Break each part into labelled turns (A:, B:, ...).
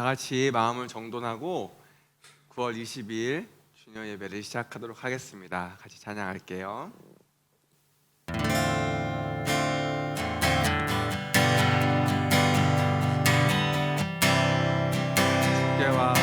A: 같이 마음을 정돈하고 9월 20일 주년 예배를 시작하도록 하겠습니다. 같이 찬양할게요. 주께와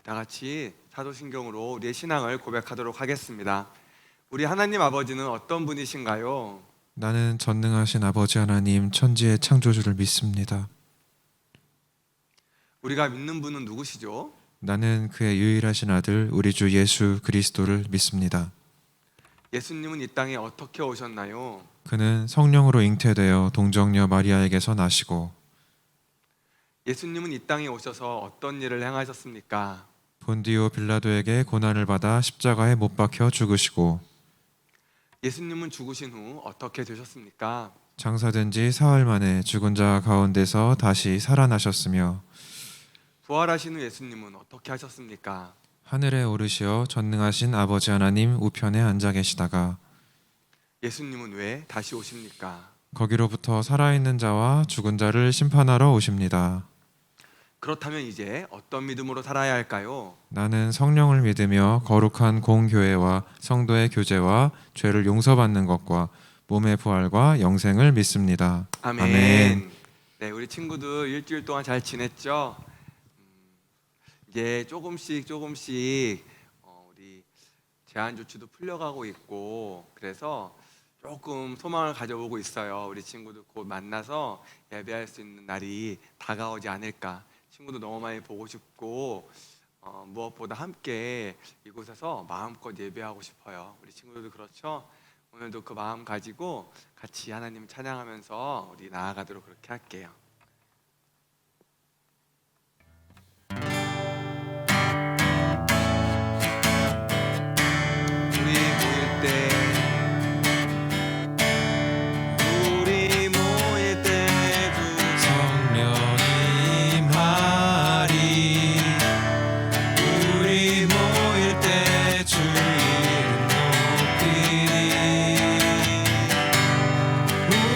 A: 다 같이 사도신경으로 우리의 신앙을 고백하도록 하겠습니다. 우리 하나님 아버지는 어떤 분이신가요?
B: 나는 전능하신 아버지 하나님 천지의 창조주를 믿습니다.
A: 우리가 믿는 분은 누구시죠?
B: 나는 그의 유일하신 아들 우리 주 예수 그리스도를 믿습니다.
A: 예수님은 이 땅에 어떻게 오셨나요?
B: 그는 성령으로 잉태되어 동정녀 마리아에게서 나시고
A: 예수님은 이 땅에 오셔서 어떤 일을 행하셨습니까?
B: 본디오 빌라도에게 고난을 받아 십자가에 못 박혀 죽으시고
A: 예수님은 죽으신 후 어떻게 되셨습니까?
B: 장사된 지 사흘 만에 죽은 자 가운데서 다시 살아나셨으며
A: 부활하신 후 예수님은 어떻게 하셨습니까?
B: 하늘에 오르시어 전능하신 아버지 하나님 우편에 앉아 계시다가
A: 예수님은 왜 다시 오십니까?
B: 거기로부터 살아있는 자와 죽은 자를 심판하러 오십니다.
A: 그렇다면 이제 어떤 믿음으로 살아야 할까요?
B: 나는 성령을 믿으며 거룩한 공교회와 성도의 교제와 죄를 용서받는 것과 몸의 부활과 영생을 믿습니다.
A: 아멘. 네, 우리 친구들 일주일 동안 잘 지냈죠? 이제 조금씩 우리 제한 조치도 풀려가고 있고 그래서 조금 소망을 가져보고 있어요. 우리 친구들 곧 만나서 예배할 수 있는 날이 다가오지 않을까. 친구도 너무 많이 보고 싶고 무엇보다 함께 이곳에서 마음껏 예배하고 싶어요. 우리 친구들도 그렇죠? 오늘도 그 마음 가지고 같이 하나님 찬양하면서 우리 나아가도록 그렇게 할게요. 우리 모일 때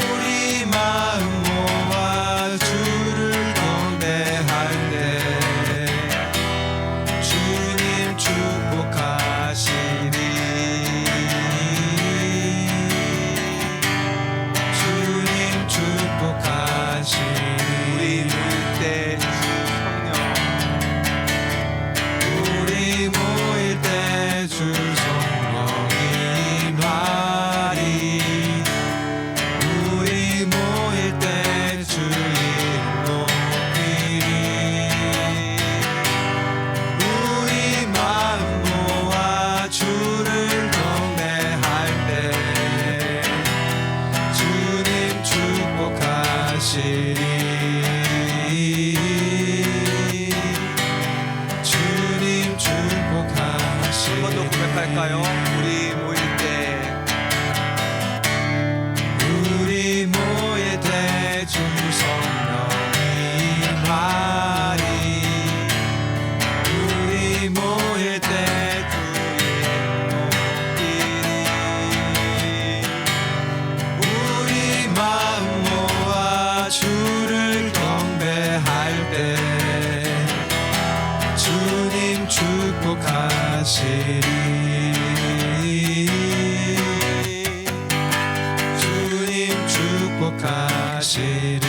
C: 우리 마음 모아
B: 주님 축복하시리.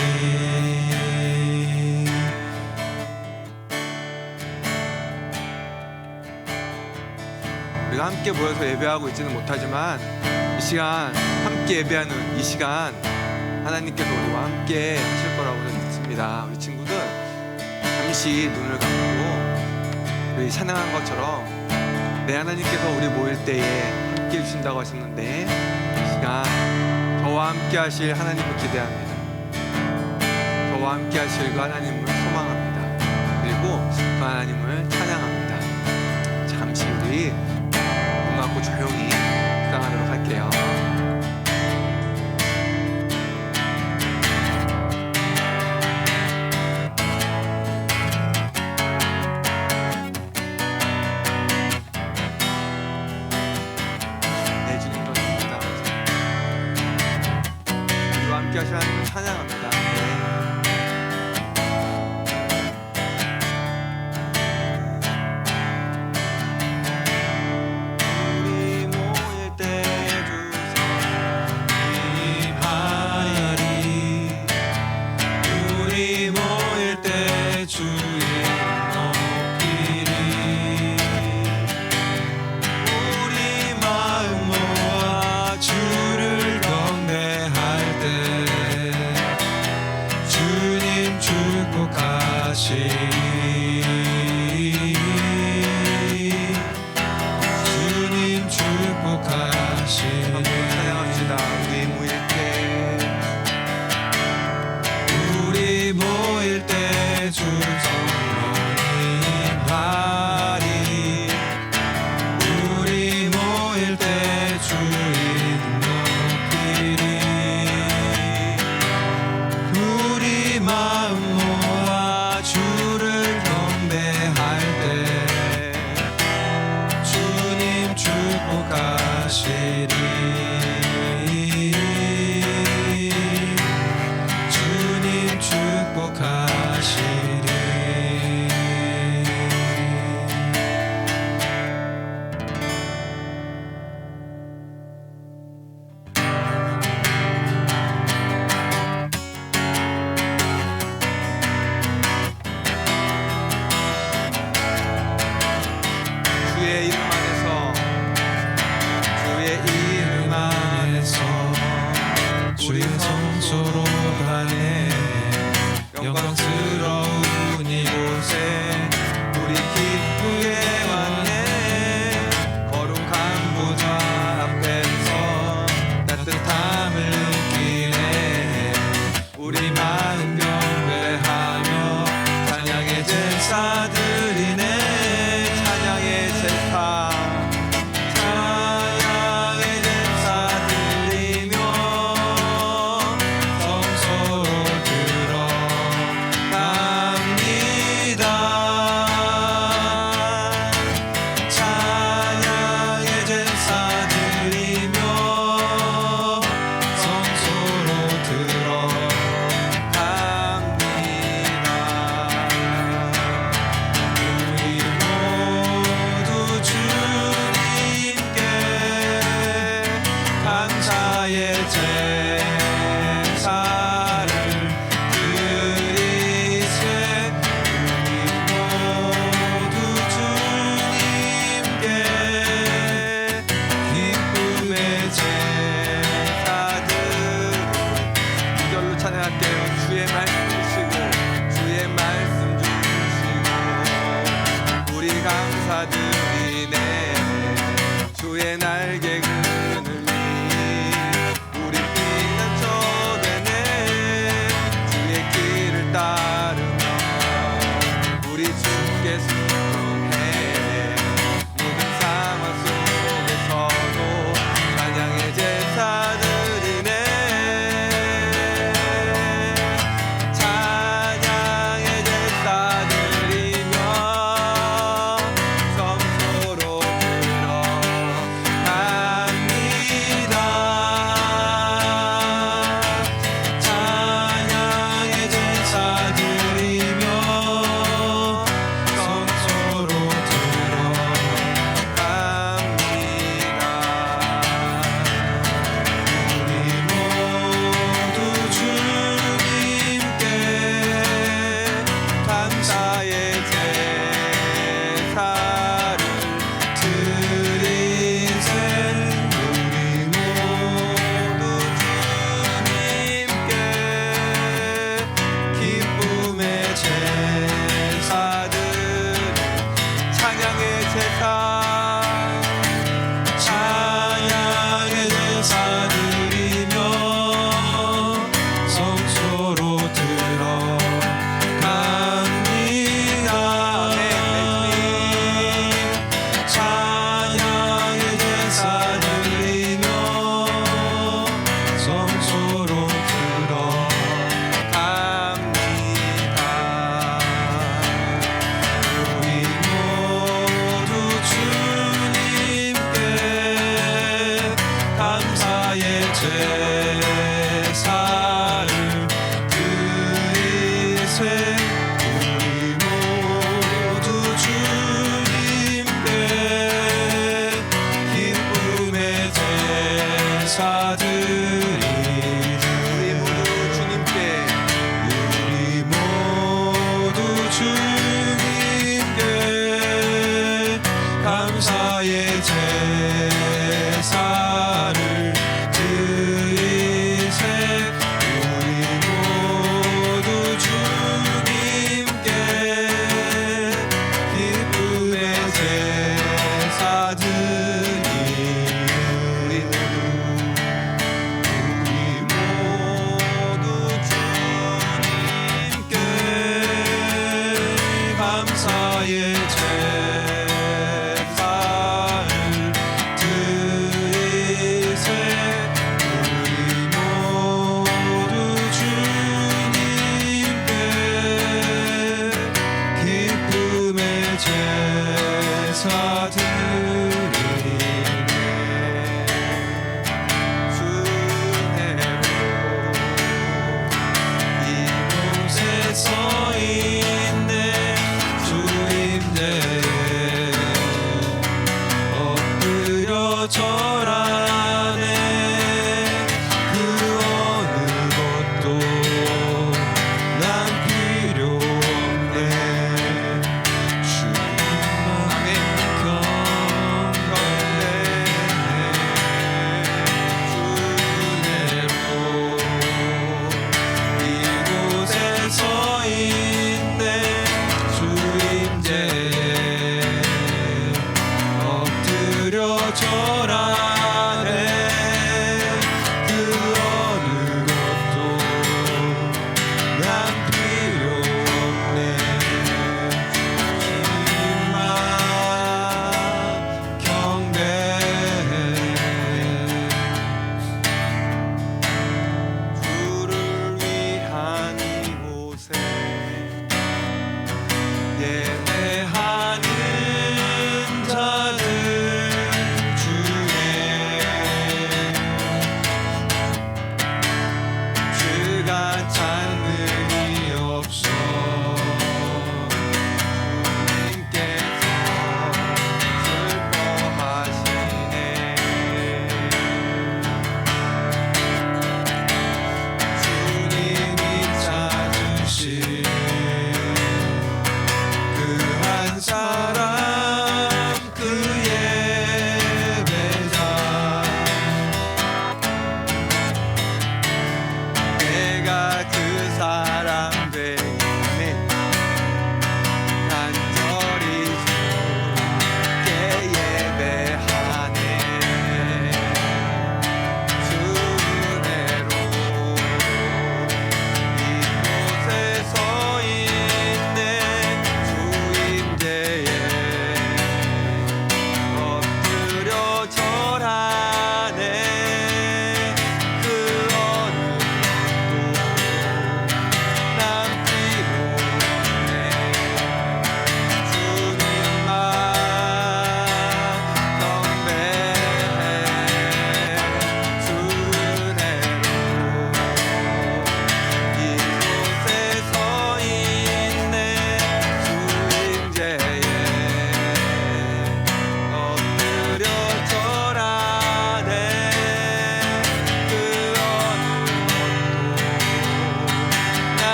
A: 우리가 함께 모여서 예배하고 있지는 못하지만 이 시간 함께 예배하는 이 시간 하나님께서 우리와 함께 하실 거라고 저는 믿습니다. 우리 친구들 잠시 눈을 감고 우리 찬양한 것처럼 내 하나님께서 우리 모일 때에 함께 해주신다고 하셨는데 이 시간 저와 함께 하실 하나님을 기대합니다. 저와 함께 하실 그 하나님을 소망합니다. 그리고 그 하나님을 찬양합니다. 잠시 우리 눈 감고 조용히 묵상하도록 할게요. 네, 주님 감사합니다. 우리와 함께 하실 하나님을 찬양합니다. 우리 모일 때 주서 임하리.
B: 우리 모일 때 주 이름 높이리. 우리 마음 모아 주를 경배할 때 주님 축복하시리. 주님 축복하시리.
A: 찬양합시다. 우리 모일 때
B: 우리 모일 때 주 성령님하리. 우리 모일 때 주 이름 높이리. 우리 마음 모아 주를 경배할 때 주님 축복하시리. 주님 축복하시리.
A: 주의 이름 안에서 주의 이름 안에서
B: 주의 성소로 가네. 영광스러운 이곳에
A: 우리 기쁘게 왔네. 거룩한 보좌 앞에서
B: 따뜻함을 느끼네. 우리 마음 경배하며 찬양의 제사 드리네.
A: 찬양의 제사
B: 찬양의 제사 드리며 성소로 들어갑니다. 찬양의 제사 드리며 성소로 들어갑니다.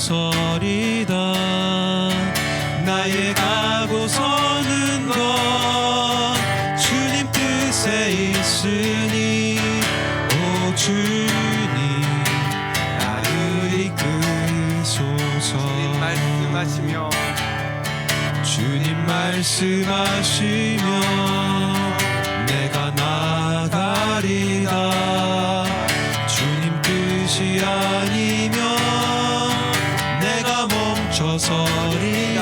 B: 멈춰서리다. 나의 가고 서는 것 주님 뜻에 있으니 오 주님 나를 이끄소서.
A: 주님 말씀하시며
B: 주님 말씀하시며 내가 나아가리다. 주님 뜻이 아니면 내가 멈춰서리다.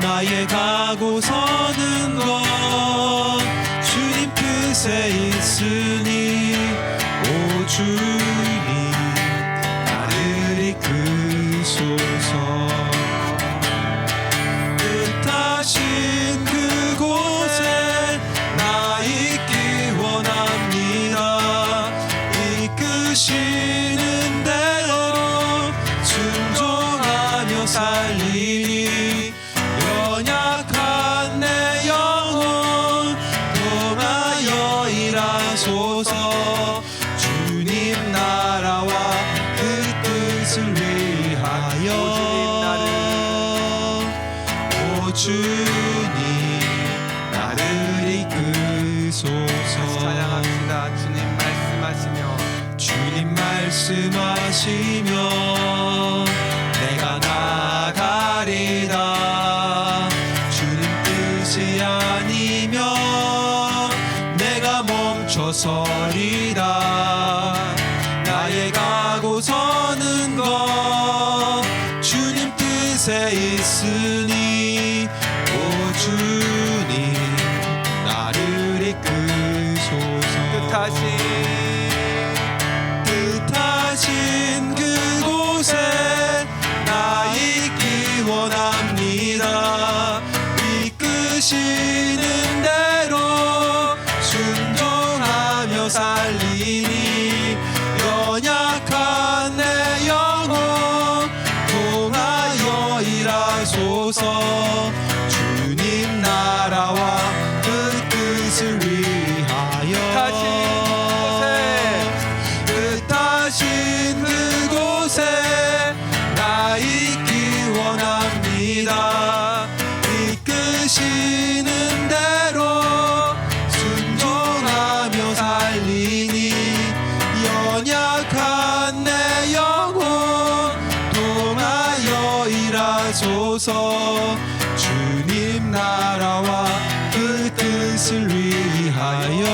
B: 나의 가고 서는 것 주님 뜻에 있으니 오 주님 나를 이끄소서. 뜻하신 그곳에 나 있기 원합니다. 이끄시는 대로 순종하며 살리니 연약한 내 영혼 통하여 일하소서. 주님 나라와 그 뜻을 위하여 오 주님 나를 이끄소서.
A: 찬양합시다. 주님 말씀하시며
B: 주님 말씀하시며 내가 나아가리다. 주님 뜻이 아니면 내가 멈춰서리다. 나의 가고 서는 것 주님 뜻에 있으니 오 주님 나를 이끄소서. 뜻하신 그곳에 나 있기 원합니다. 이끄시는 대로 순종하며 살리니 연약한 내 영혼 통하여 일하소서. 주님 나라와 그 뜻을 위하여 뜻하신 그곳에 나 있기 원합니다. 이끄시는 대로 순종하며 살리니 연약한 내 영혼 통하여 일하소서. 주님 나라와 그 뜻을 위하여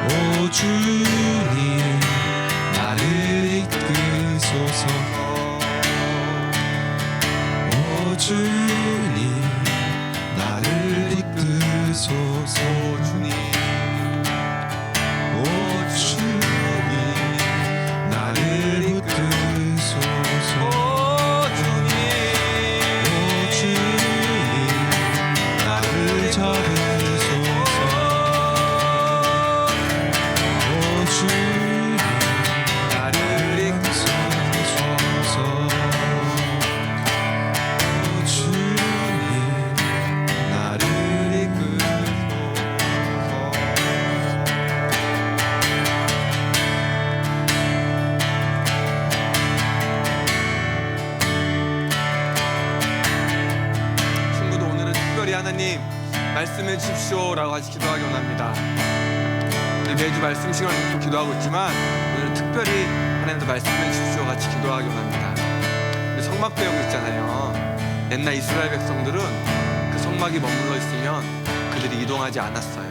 B: 오 주님 나를 이끄소서. 오 주님 나를 이끄소서. 오 주님 나를 이끄소서. 오 주님 나를 잡으소서. 오 주님 나를 이끄소서. 오 주님 나를
A: 친구도 오늘은 특별히 하나님 말씀해 주십시오라고 같이 기도하기 원합니다. 우리 매주 말씀 시간을 놓고 기도하고 있지만 오늘은 특별히 하나님도 말씀해 주십시오 같이 기도하기 원합니다. 우리 성막 배우고 있잖아요. 옛날 이스라엘 백성들은 그 성막이 머물러 있으면 그들이 이동하지 않았어요.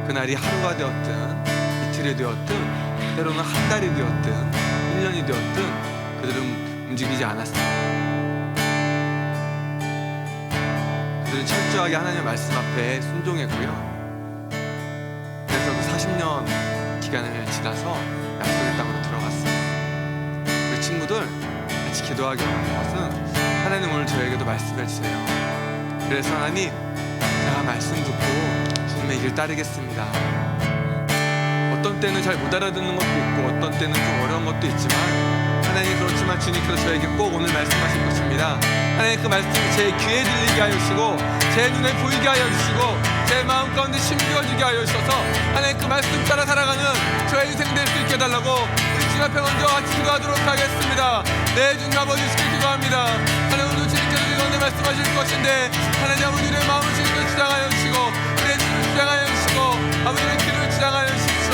A: 그날이 하루가 되었든 이틀이 되었든 때로는 한 달이 되었든 1년이 되었든 그들은 움직이지 않았어요. 그들은 철저하게 하나님의 말씀 앞에 순종했고요. 그래서 그 40년 기간을 지나서 약속의 땅으로 들어갔어요. 우리 친구들 같이 기도하기 원하는 것은 하나님 오늘 저에게도 말씀해 주세요. 그래서 하나님 제가 말씀 듣고 주님의 길 따르겠습니다. 어떤 때는 잘 못 알아듣는 것도 있고 어떤 때는 좀 어려운 것도 있지만 하나님 그렇지만 주님께서 저에게 꼭 오늘 말씀하실 것입니다. 하나님 그 말씀을 제 귀에 들리게 하여 주시고 제 눈에 보이게 하여 주시고 제 마음 가운데 심기어지게 하여 주셔서 하나님 그 말씀 따라 살아가는 저의 인생 될 수 있게 해달라고 우리 주님 앞에 먼저 같이 기도하도록 하겠습니다. 네, 주님 아버지 주께 기도합니다. 하나님 오늘도 주님께서 이런데 말씀하실 것인데 하나님 아버지 우리의 마음을 주님께 주장하여 주시고 우리의 주님을 주장하여 주시고 아버지의 길을 주장하여 주십시오.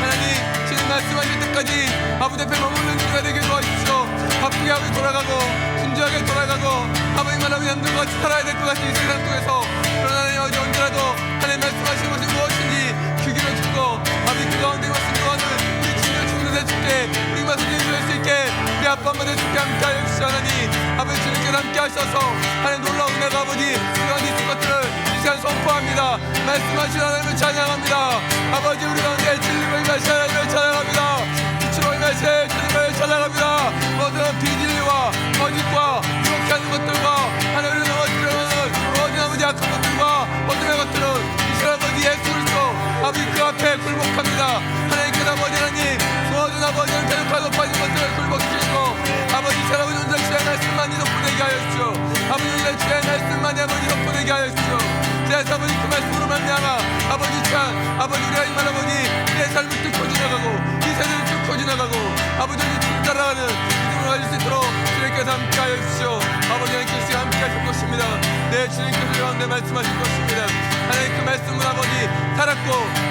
A: 하나님 주님 말씀하실 때까지 아버지 앞에 머무는 우리가 되게 도와주십시오. 바쁘게 아버지 돌아가고 순조하게 돌아가고 아버지만 아버지 남들과 같이 살아야 될 것 같은 이 세상 속에서 그러나 하나님 아버지 언제라도 하나님 말씀하신 것이 무엇인지 그 길을 듣고 아버지 그 가운데 말씀 도하는 우리 주님의 충성될 수 있게 우리 말씀 인도할 수 있게 우리 아빠 엄마들 주께 함께하여 주시오. 하나님 아버지 주님께서 함께 하셔서 하나님 놀라운 은혜가 아버지 그 가운데 있을 것들을 이 시간 선포합니다. 말씀하신 하나님을 찬양합니다. 아버지 우리 가운데 진리로 임하신 하나님을 찬양합니다. 빛으로 임하신 주님을 찬양합니다. 모든 비진리와 거짓과 이렇게 하는 것들과 하나님을 넘어뜨리는 모든 아버지 악한 것들과 모든 것들은 이 시간 아버지 예수 그리스도 아버지 그 앞에 굴복합니다. 하나님께서 아버지 하나님 모든 아버지는 대적과 높아진 것들을 굴복시키고 아버지 이 아버지 온전 주의 말씀만이 덕분되게 하여 주시오. 아버지 온전 주의 말씀만이 아버지 덕분되게 하여 주시오. 그래서 아버지 그 말씀으로 말미암아 아버지 참 아버지 우리가 이만 아버지 우리의 삶을 뚫고 지나가고 이 세대를 뚫고 지나가고 아버지 우리 주님 따라가는 믿음을 가질 수 있도록 주님께서 함께 하여 주시오. 아버지 하나님께서 함께 하실 것입니다. 내 주님께서 가운데 말씀하실 것입니다. 하나님 그 말씀은 아버지 살았고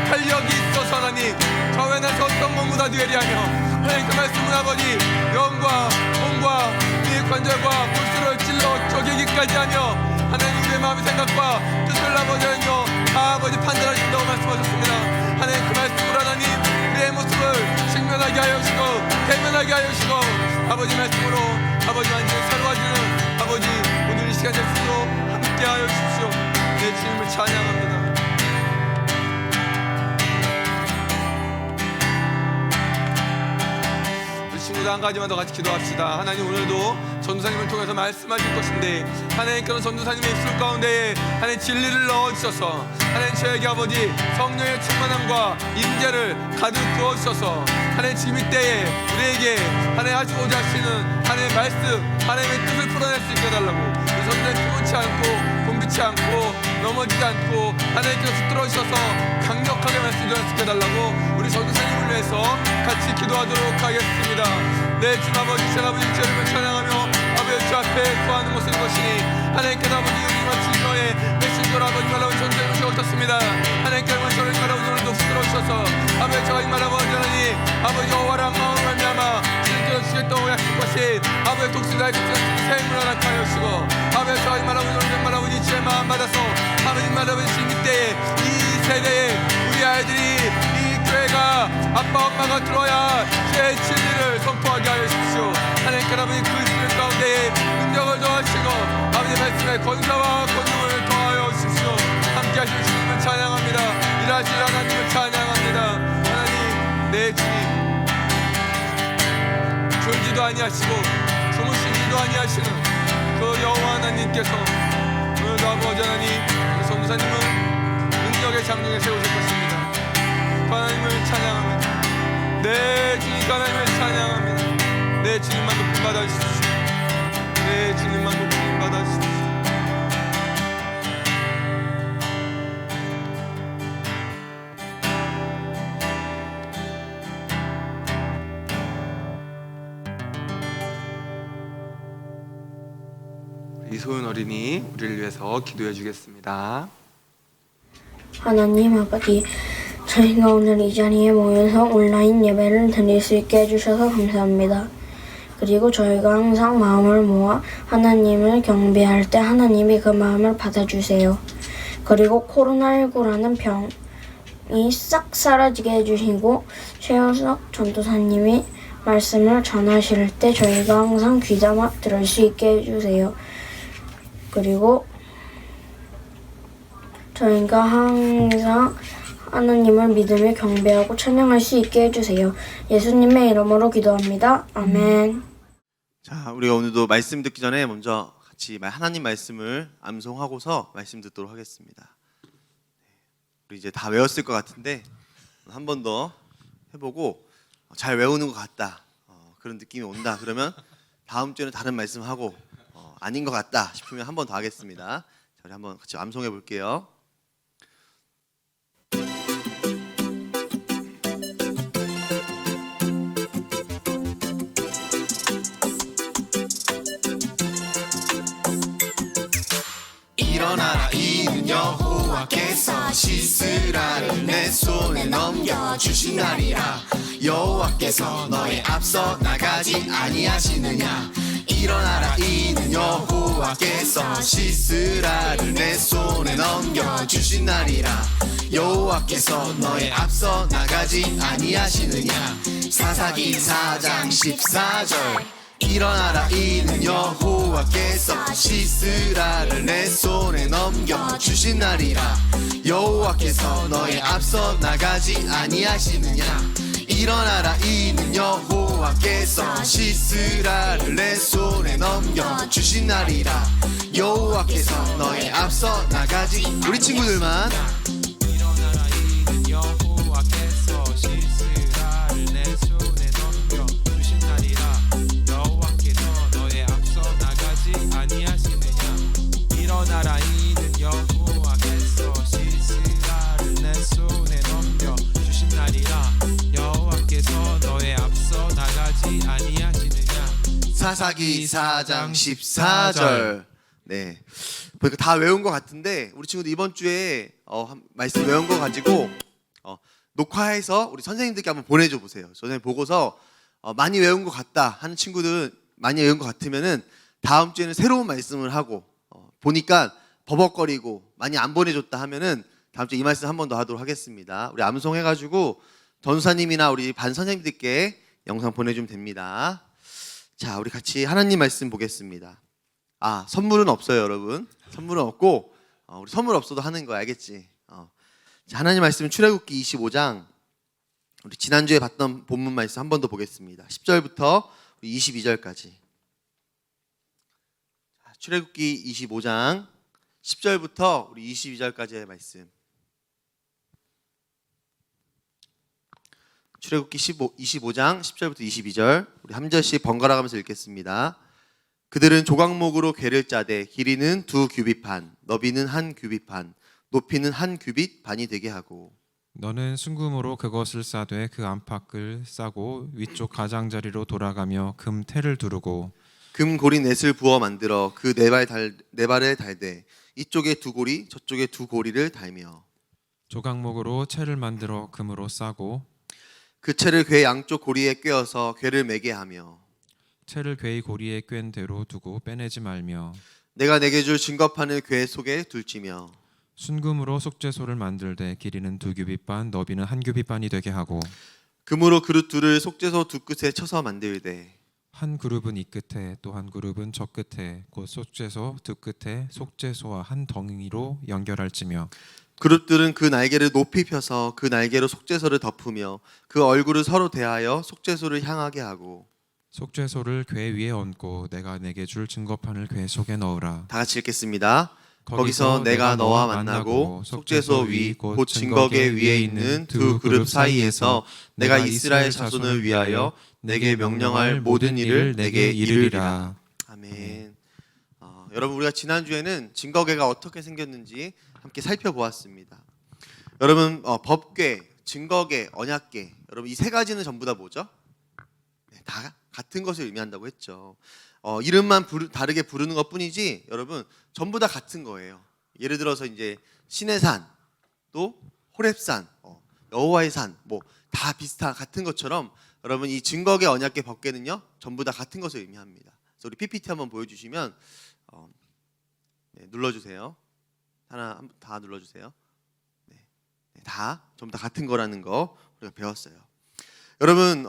A: 활력이 있어서 하나님 저회나서 어떤 공무다 되리 하며 하나님 그 말씀은 아버지 영과 몸과 이 관절과 골수를 찔러 쪼개기까지 하며 하나님 우리의 마음의 생각과 뜻을 아버지 하며 아버지 판단하신다고 말씀하셨습니다. 하나님 그 말씀으로 하나님 우리의 모습을 직면하게 하여 주시고 대면하게 하여 주시고 아버지 말씀으로 아버지 완전히 살아와주는 아버지 오늘 이 시간 약속으로 함께 하여 주십시오. 내 주님을 찬양합니다. 친구들 한 가지만 더 같이 기도합시다. 하나님 오늘도 전도사님을 통해서 말씀하실 것인데 하나님께서 전도사님의 입술 가운데에 하나님 진리를 넣어주셔서 하나님 저에게 아버지 성령의 충만함과 임재를 가득 부어주셔서 하나님 지금 이때에 우리에게 하나님 하시고자 하시는 하나님의 말씀 하나님의 뜻을 풀어낼 수 있게 해달라고 우리 전도사님 피곤치 않고 곤비치 않고 넘어지지 않고 하나님께서 붙들어주셔서 강력하게 말씀 전할 수 있게 해달라고 우리 전도사님을 위해서 같이 기도하도록 하겠습니다. 내 주 아버지 제 아버지 주님을 찬양하며 아버지 주 앞에 구하는 것은 것이니 하나님께서 아버지 우리와 주님의 메신저로 아버지 말하고 전쟁을 세우셨습니다. 하나님께서 저를 말하고 오늘도 붙들어주셔서 아버지 저희 말하고 하나님 아버지 여호와란 마음을 말미암아 주님께서 주셨던 약속하신 아버지 독수리의 생명을 허락하여 주시고 아버지 저희 말하고 오늘 말하고 이 주의 마음 받아서 아버지 말하고 지금 이때에 이 세대에 우리 아이들이 이 교회가 아빠 엄마가 들어야 주의 진리를 선포하게 하여 주십시오. 하나님께 아버지 그 진리 가운데에 능력을 더하시고 아버지 말씀에 권사와 권능을 더하여 주십시오. 함께 하실 주님을 찬양합니다. 일하실 하나님을 찬양합니다. 하나님 내 주님 졸지도 아니하시고 주무시지도 아니하시는 그 여호와 하나님께서 오늘도 아버지 하나님 우리 선교사님은 능력의 장중에 세우실 것입니다. 하나님을 찬양합니다. 내 주님 하나님을 찬양합니다. 내 주님만 높임 받아주십시오. 내 주님만 높임 받아주십시오. 이소은 어린이 우리를 위해서 기도해 주겠습니다.
C: 하나님 아버지, 저희가 오늘 이 자리에 모여서 온라인 예배를 드릴 수 있게 해주셔서 감사합니다. 그리고 저희가 항상 마음을 모아 하나님을 경배할 때 하나님이 그 마음을 받아주세요. 그리고 코로나19라는 병이 싹 사라지게 해주시고 최효석 전도사님이 말씀을 전하실 때 저희가 항상 귀담아 들을 수 있게 해주세요. 그리고 저희가 항상 하나님을 믿으며 경배하고 찬양할 수 있게 해주세요. 예수님의 이름으로 기도합니다. 아멘.
D: 자, 우리가 오늘도 말씀 듣기 전에 먼저 같이 하나님 말씀을 암송하고서 말씀 듣도록 하겠습니다. 우리 이제 다 외웠을 것 같은데 한 번 더 해보고 잘 외우는 것 같다 그런 느낌이 온다 그러면 다음 주에는 다른 말씀하고 아닌 것 같다 싶으면 한 번 더 하겠습니다. 자, 우리 한번 같이 암송해 볼게요. 일어나라 이는 여호와께서 시스라를 내 손에 넘겨주신 날이라. 여호와께서 너의 앞서 나가지 아니하시느냐. 일어나라 이는 여호와께서 시스라를 내 손에 넘겨주신 날이라. 여호와께서 너의 앞서 나가지 아니하시느냐. 사사기 4장 14절. 일어나라 이는 여호와께서 시스라를 내 손에 넘겨주신 날이라. 여호와께서 너의 앞서 나가지 아니하시느냐. 일어나라 이는 여호와께서 시스라를 내 손에 넘겨주신 날이라. 여호와께서 너의 앞서 나가지. 우리 친구들만.
B: 일어나라 이는 여호와께서 시스라를 내 손에 넘겨주신 날이라. 여호와께서 너의 앞서 나가지 아니하시느냐. 일어나라 이는 여호와께서 시스라를 내 손에 넘겨주신 날이라. 여호와께서 너의 앞서 나가지 아니하시느냐.
D: 사사기 4장 14절. 네, 보니까 다 외운 것 같은데 우리 친구들 이번 주에 말씀 외운 거 가지고 녹화해서 우리 선생님들께 한번 보내줘 보세요. 선생님 보고서 많이 외운 것 같다 하는 친구들, 많이 외운 것 같으면은 다음 주에는 새로운 말씀을 하고, 보니까 버벅거리고 많이 안 보내줬다 하면은 다음 주에 이 말씀 한 번 더 하도록 하겠습니다. 우리 암송해가지고 전사님이나 우리 반 선생님들께 영상 보내주면 됩니다. 자, 우리 같이 하나님 말씀 보겠습니다. 선물은 없어요, 여러분. 선물은 없고, 우리 선물 없어도 하는 거 알겠지? 자, 하나님 말씀 출애굽기 25장. 우리 지난주에 봤던 본문 말씀 한 번 더 보겠습니다. 10절부터 22절까지. 출애굽기 25장 10절부터 우리 22절까지의 말씀. 출애굽기 25장 10절부터 22절. 우리 한 절씩 번갈아 가면서 읽겠습니다. 그들은 조각목으로 궤를 짜되 길이는 2규빗 반, 너비는 1규빗 반, 높이는 1규빗 반이 되게 하고.
B: 너는 순금으로 그것을 싸되 그 안팎을 싸고 위쪽 가장자리로 돌아가며 금 태를 두르고
D: 금고리 넷을 부어 만들어 그 네 발을 달되 이쪽에 2고리 저쪽에 2고리를 달며
B: 조각목으로 채를 만들어 금으로 싸고
D: 그 채를 궤 양쪽 고리에 꿰어서 궤를 매게 하며
B: 채를 궤의 고리에 꿰은 대로 두고 빼내지 말며
D: 내가 내게 줄 증거판을 궤 속에 둘지며
B: 순금으로 속죄소를 만들되 길이는 2규빗 반, 너비는 1규빗 반이 되게 하고
D: 금으로 그릇 둘을 속죄소 두 끝에 쳐서 만들되
B: 한 그룹은 이 끝에 또 한 그룹은 저 끝에 곧 속죄소 두 끝에 속죄소와 한 덩이로 연결할지며
D: 그릇들은 그 날개를 높이 펴서 그 날개로 속죄소를 덮으며 그 얼굴을 서로 대하여 속죄소를 향하게 하고
B: 속죄소를 궤 위에 얹고 내가 내게 줄 증거판을 궤 속에 넣으라.
D: 다 같이 읽겠습니다. 거기서 내가 너와 만나고 속죄소 위 곧 증거궤 위에 있는 2 그룹 사이에서 내가 이스라엘 자손을 위하여 내게 명령할 모든 일을 내게 이르리라. 아멘. 여러분, 우리가 지난주에는 증거궤가 어떻게 생겼는지 함께 살펴보았습니다. 여러분, 법궤, 증거궤, 언약궤, 여러분 이 세 가지는 전부 다 뭐죠? 다 같은 것을 의미한다고 했죠. 이름만 다르게 부르는 것뿐이지 여러분 전부 다 같은 거예요. 예를 들어서 이제 신의 산, 또 호렙산, 여호와의 산, 뭐 다 비슷한 같은 것처럼 여러분 이 증거궤, 언약궤, 법궤는요 전부 다 같은 것을 의미합니다. 그래서 우리 PPT 한번 보여주시면 눌러주세요. 하나 다 눌러주세요. 다 전부 다 같은 거라는 거 우리가 배웠어요. 여러분,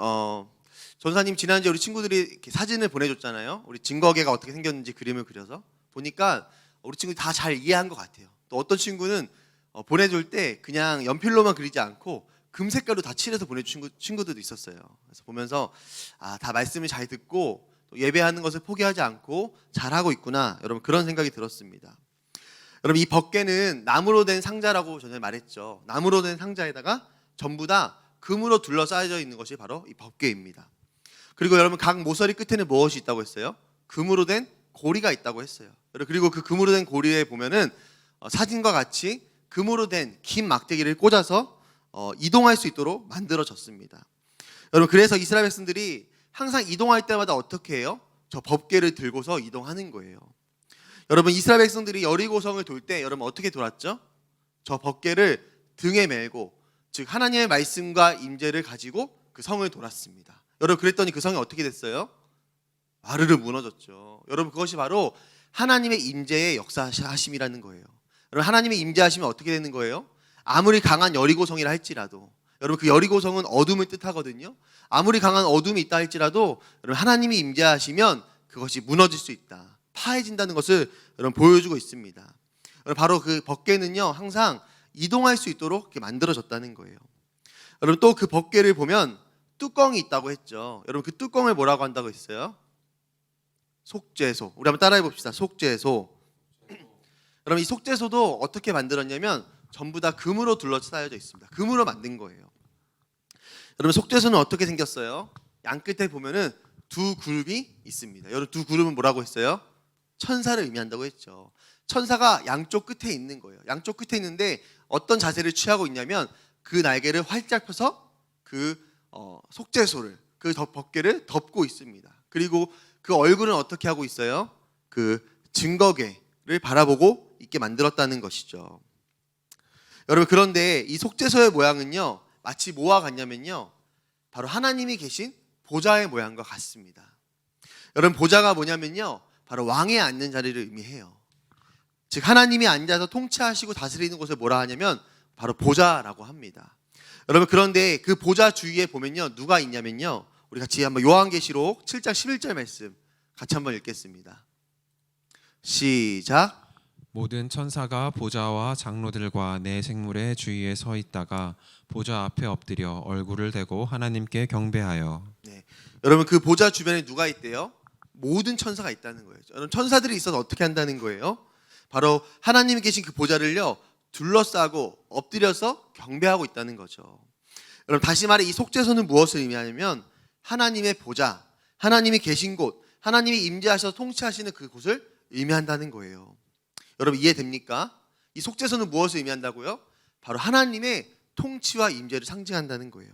D: 전사님 지난주에 우리 친구들이 이렇게 사진을 보내줬잖아요. 우리 증거궤가 어떻게 생겼는지 그림을 그려서 보니까 우리 친구들이 다 잘 이해한 것 같아요. 또 어떤 친구는 보내줄 때 그냥 연필로만 그리지 않고 금색깔로 다 칠해서 보내준 친구들도 있었어요. 그래서 보면서 다 말씀을 잘 듣고 또 예배하는 것을 포기하지 않고 잘하고 있구나, 여러분 그런 생각이 들었습니다. 여러분 이 법궤는 나무로 된 상자라고 전에 말했죠. 나무로 된 상자에다가 전부 다 금으로 둘러싸여져 있는 것이 바로 이 법궤입니다. 그리고 여러분 각 모서리 끝에는 무엇이 있다고 했어요? 금으로 된 고리가 있다고 했어요. 그리고 그 금으로 된 고리에 보면은 사진과 같이 금으로 된 긴 막대기를 꽂아서 이동할 수 있도록 만들어졌습니다. 여러분 그래서 이스라엘 백성들이 항상 이동할 때마다 어떻게 해요? 저 법궤를 들고서 이동하는 거예요. 여러분 이스라엘 백성들이 여리고성을 돌 때 여러분 어떻게 돌았죠? 저 번개를 등에 메고 즉 하나님의 말씀과 임재를 가지고 그 성을 돌았습니다. 여러분 그랬더니 그 성이 어떻게 됐어요? 와르르 무너졌죠. 여러분 그것이 바로 하나님의 임재의 역사하심이라는 거예요. 여러분 하나님의 임재하시면 어떻게 되는 거예요? 아무리 강한 여리고성이라 할지라도 여러분 그 여리고성은 어둠을 뜻하거든요. 아무리 강한 어둠이 있다 할지라도 여러분 하나님이 임재하시면 그것이 무너질 수 있다. 파해진다는 것을 여러분 보여주고 있습니다. 여러분 바로 그 번개는요 항상 이동할 수 있도록 이렇게 만들어졌다는 거예요. 여러분 또 그 번개를 보면 뚜껑이 있다고 했죠. 여러분 그 뚜껑을 뭐라고 한다고 했어요? 속죄소. 우리 한번 따라해 봅시다. 속죄소. 여러분 이 속죄소도 어떻게 만들었냐면 전부 다 금으로 둘러싸여져 있습니다. 금으로 만든 거예요. 여러분 속죄소는 어떻게 생겼어요? 양 끝에 보면은 두 그룹이 있습니다. 여러분 두 그룹은 뭐라고 했어요? 천사를 의미한다고 했죠. 천사가 양쪽 끝에 있는 거예요. 양쪽 끝에 있는데 어떤 자세를 취하고 있냐면 그 날개를 활짝 펴서 그 속죄소를 그 번개를 덮고 있습니다. 그리고 그 얼굴은 어떻게 하고 있어요? 그 증거궤를 바라보고 있게 만들었다는 것이죠. 여러분 그런데 이 속죄소의 모양은요 마치 뭐와 같냐면요 바로 하나님이 계신 보좌의 모양과 같습니다. 여러분 보좌가 뭐냐면요 바로 왕에 앉는 자리를 의미해요. 즉 하나님이 앉아서 통치하시고 다스리는 곳을 뭐라 하냐면 바로 보좌라고 합니다. 여러분 그런데 그 보좌 주위에 보면요 누가 있냐면요 우리 같이 한번 요한계시록 7장 11절 말씀 같이 한번 읽겠습니다. 시작.
B: 모든 천사가 보좌와 장로들과 내 생물의 주위에 서 있다가 보좌 앞에 엎드려 얼굴을 대고 하나님께 경배하여.
D: 네. 여러분 그 보좌 주변에 누가 있대요? 모든 천사가 있다는 거예요. 여러분 천사들이 있어서 어떻게 한다는 거예요? 바로 하나님이 계신 그 보좌를요 둘러싸고 엎드려서 경배하고 있다는 거죠. 여러분 다시 말해 이 속죄소는 무엇을 의미하냐면 하나님의 보좌, 하나님이 계신 곳, 하나님이 임재하셔서 통치하시는 그 곳을 의미한다는 거예요. 여러분 이해됩니까? 이 속죄소는 무엇을 의미한다고요? 바로 하나님의 통치와 임재를 상징한다는 거예요.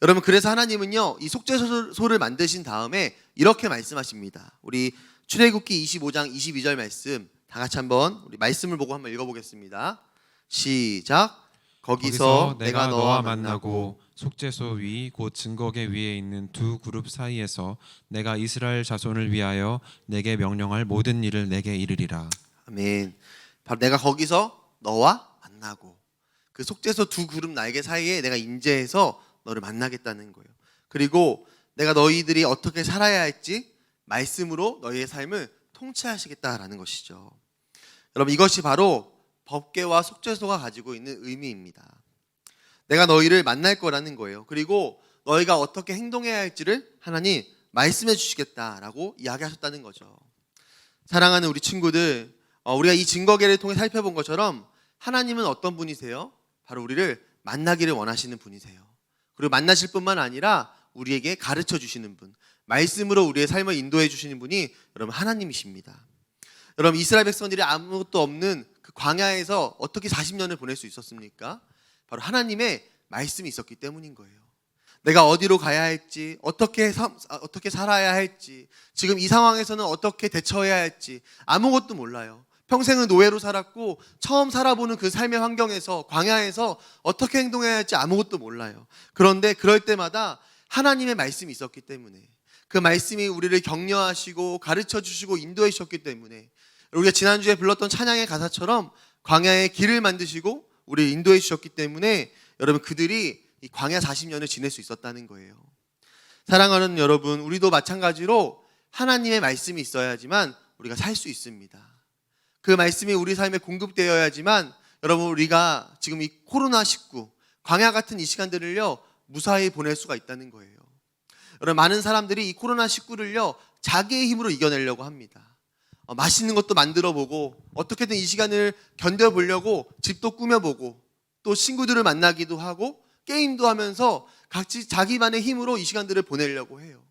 D: 여러분 그래서 하나님은요 이 속죄소를 만드신 다음에 이렇게 말씀하십니다. 우리 출애굽기 25장 22절 말씀 다 같이 한번 우리 말씀을 보고 한번 읽어보겠습니다. 시작. 거기서 내가 너와 만나고
B: 속죄소 위 곧 증거궤 위에 있는 두 그룹 사이에서 내가 이스라엘 자손을 위하여 내게 명령할 모든 일을 내게 이르리라.
D: 아멘. 바로 내가 거기서 너와 만나고 그 속죄소 두 그룹 날개 사이에 내가 임재해서 너를 만나겠다는 거예요. 그리고 내가 너희들이 어떻게 살아야 할지 말씀으로 너희의 삶을 통치하시겠다라는 것이죠. 여러분 이것이 바로 법궤와 속죄소가 가지고 있는 의미입니다. 내가 너희를 만날 거라는 거예요. 그리고 너희가 어떻게 행동해야 할지를 하나님 말씀해 주시겠다라고 이야기하셨다는 거죠. 사랑하는 우리 친구들, 우리가 이 증거궤를 통해 살펴본 것처럼 하나님은 어떤 분이세요? 바로 우리를 만나기를 원하시는 분이세요. 그리고 만나실 뿐만 아니라 우리에게 가르쳐 주시는 분, 말씀으로 우리의 삶을 인도해 주시는 분이 여러분 하나님이십니다. 여러분 이스라엘 백성들이 아무것도 없는 그 광야에서 어떻게 40년을 보낼 수 있었습니까? 바로 하나님의 말씀이 있었기 때문인 거예요. 내가 어디로 가야 할지, 어떻게 살아야 할지, 지금 이 상황에서는 어떻게 대처해야 할지 아무것도 몰라요. 평생은 노예로 살았고 처음 살아보는 그 삶의 환경에서 광야에서 어떻게 행동해야 할지 아무것도 몰라요. 그런데 그럴 때마다 하나님의 말씀이 있었기 때문에 그 말씀이 우리를 격려하시고 가르쳐 주시고 인도해 주셨기 때문에 우리가 지난주에 불렀던 찬양의 가사처럼 광야의 길을 만드시고 우리를 인도해 주셨기 때문에 여러분 그들이 이 광야 40년을 지낼 수 있었다는 거예요. 사랑하는 여러분, 우리도 마찬가지로 하나님의 말씀이 있어야지만 우리가 살 수 있습니다. 그 말씀이 우리 삶에 공급되어야지만 여러분 우리가 지금 이 코로나19 광야 같은 이 시간들을요 무사히 보낼 수가 있다는 거예요. 여러분 많은 사람들이 이 코로나19를요 자기의 힘으로 이겨내려고 합니다. 맛있는 것도 만들어 보고 어떻게든 이 시간을 견뎌보려고 집도 꾸며보고 또 친구들을 만나기도 하고 게임도 하면서 각지 자기만의 힘으로 이 시간들을 보내려고 해요.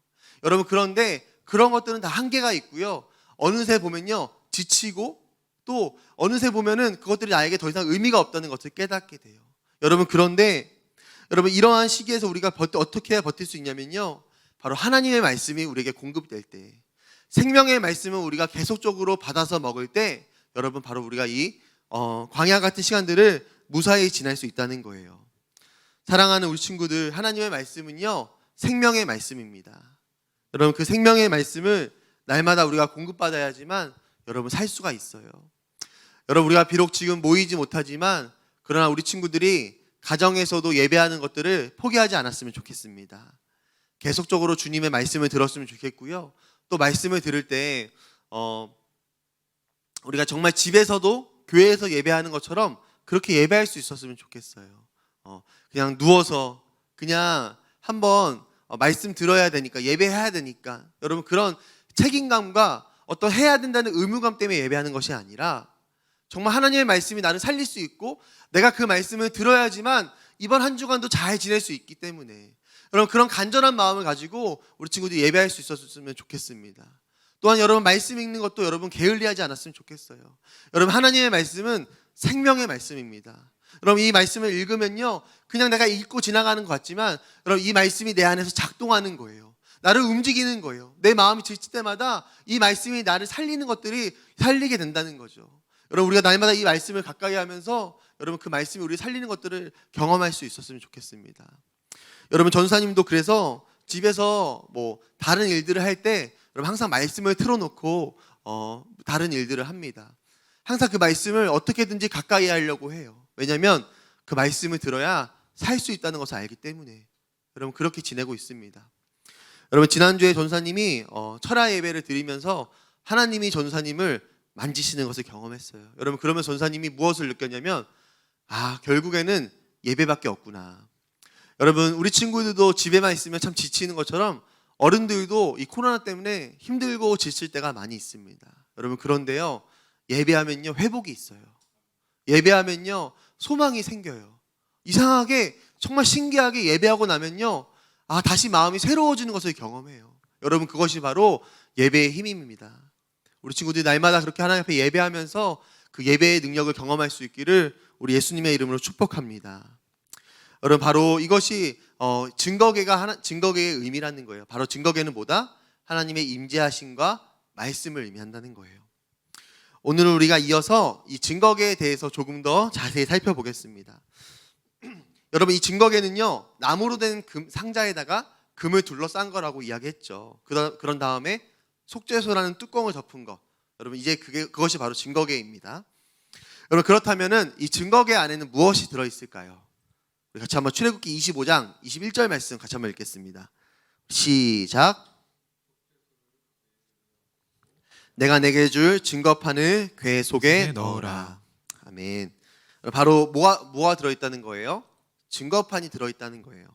D: 여러분 그런데 그런 것들은 다 한계가 있고요. 어느새 보면요 지치고 또 어느새 보면은 그것들이 나에게 더 이상 의미가 없다는 것을 깨닫게 돼요. 여러분 그런데 여러분 이러한 시기에서 우리가 어떻게 해야 버틸 수 있냐면요 바로 하나님의 말씀이 우리에게 공급될 때 생명의 말씀은 우리가 계속적으로 받아서 먹을 때 여러분 바로 우리가 이 광야 같은 시간들을 무사히 지날 수 있다는 거예요. 사랑하는 우리 친구들, 하나님의 말씀은요 생명의 말씀입니다. 여러분 그 생명의 말씀을 날마다 우리가 공급받아야지만 여러분 살 수가 있어요. 여러분 우리가 비록 지금 모이지 못하지만 그러나 우리 친구들이 가정에서도 예배하는 것들을 포기하지 않았으면 좋겠습니다. 계속적으로 주님의 말씀을 들었으면 좋겠고요. 또 말씀을 들을 때 우리가 정말 집에서도 교회에서 예배하는 것처럼 그렇게 예배할 수 있었으면 좋겠어요. 그냥 누워서 그냥 한번 말씀 들어야 되니까 예배해야 되니까 여러분 그런 책임감과 어떤 해야 된다는 의무감 때문에 예배하는 것이 아니라 정말 하나님의 말씀이 나를 살릴 수 있고 내가 그 말씀을 들어야지만 이번 한 주간도 잘 지낼 수 있기 때문에 여러분 그런 간절한 마음을 가지고 우리 친구들이 예배할 수 있었으면 좋겠습니다. 또한 여러분 말씀 읽는 것도 여러분 게을리하지 않았으면 좋겠어요. 여러분 하나님의 말씀은 생명의 말씀입니다. 여러분 이 말씀을 읽으면요 그냥 내가 읽고 지나가는 것 같지만 여러분 이 말씀이 내 안에서 작동하는 거예요. 나를 움직이는 거예요. 내 마음이 지칠 때마다 이 말씀이 나를 살리는 것들이 살리게 된다는 거죠. 여러분 우리가 날마다 이 말씀을 가까이 하면서 여러분 그 말씀이 우리를 살리는 것들을 경험할 수 있었으면 좋겠습니다. 여러분 전사님도 그래서 집에서 뭐 다른 일들을 할 때 여러분 항상 말씀을 틀어놓고 다른 일들을 합니다. 항상 그 말씀을 어떻게든지 가까이 하려고 해요. 왜냐하면 그 말씀을 들어야 살 수 있다는 것을 알기 때문에 여러분 그렇게 지내고 있습니다. 여러분 지난주에 전사님이 철야 예배를 드리면서 하나님이 전사님을 만지시는 것을 경험했어요. 여러분 그러면 전사님이 무엇을 느꼈냐면 결국에는 예배밖에 없구나. 여러분 우리 친구들도 집에만 있으면 참 지치는 것처럼 어른들도 이 코로나 때문에 힘들고 지칠 때가 많이 있습니다. 여러분 그런데요 예배하면요 회복이 있어요. 예배하면요 소망이 생겨요. 이상하게 정말 신기하게 예배하고 나면요 다시 마음이 새로워지는 것을 경험해요. 여러분 그것이 바로 예배의 힘입니다. 우리 친구들이 날마다 그렇게 하나님 앞에 예배하면서 그 예배의 능력을 경험할 수 있기를 우리 예수님의 이름으로 축복합니다. 여러분 바로 이것이 증거계의 의미라는 거예요. 바로 증거계는 뭐다? 하나님의 임재하심과 말씀을 의미한다는 거예요. 오늘은 우리가 이어서 이 증거계에 대해서 조금 더 자세히 살펴보겠습니다. 여러분 이 증거계는요 나무로 된 상자에다가 금을 둘러싼 거라고 이야기했죠. 그런 다음에 속죄소라는 뚜껑을 덮은 거. 여러분 이제 그것이 바로 증거계입니다. 여러분 그렇다면은 이 증거계 안에는 무엇이 들어 있을까요? 우리 같이 한번 출애굽기 25장 21절 말씀 같이 한번 읽겠습니다. 시작. 내가 내게 줄 증거판을 궤 속에 넣어라. 아멘. 바로 뭐가 들어있다는 거예요? 증거판이 들어있다는 거예요.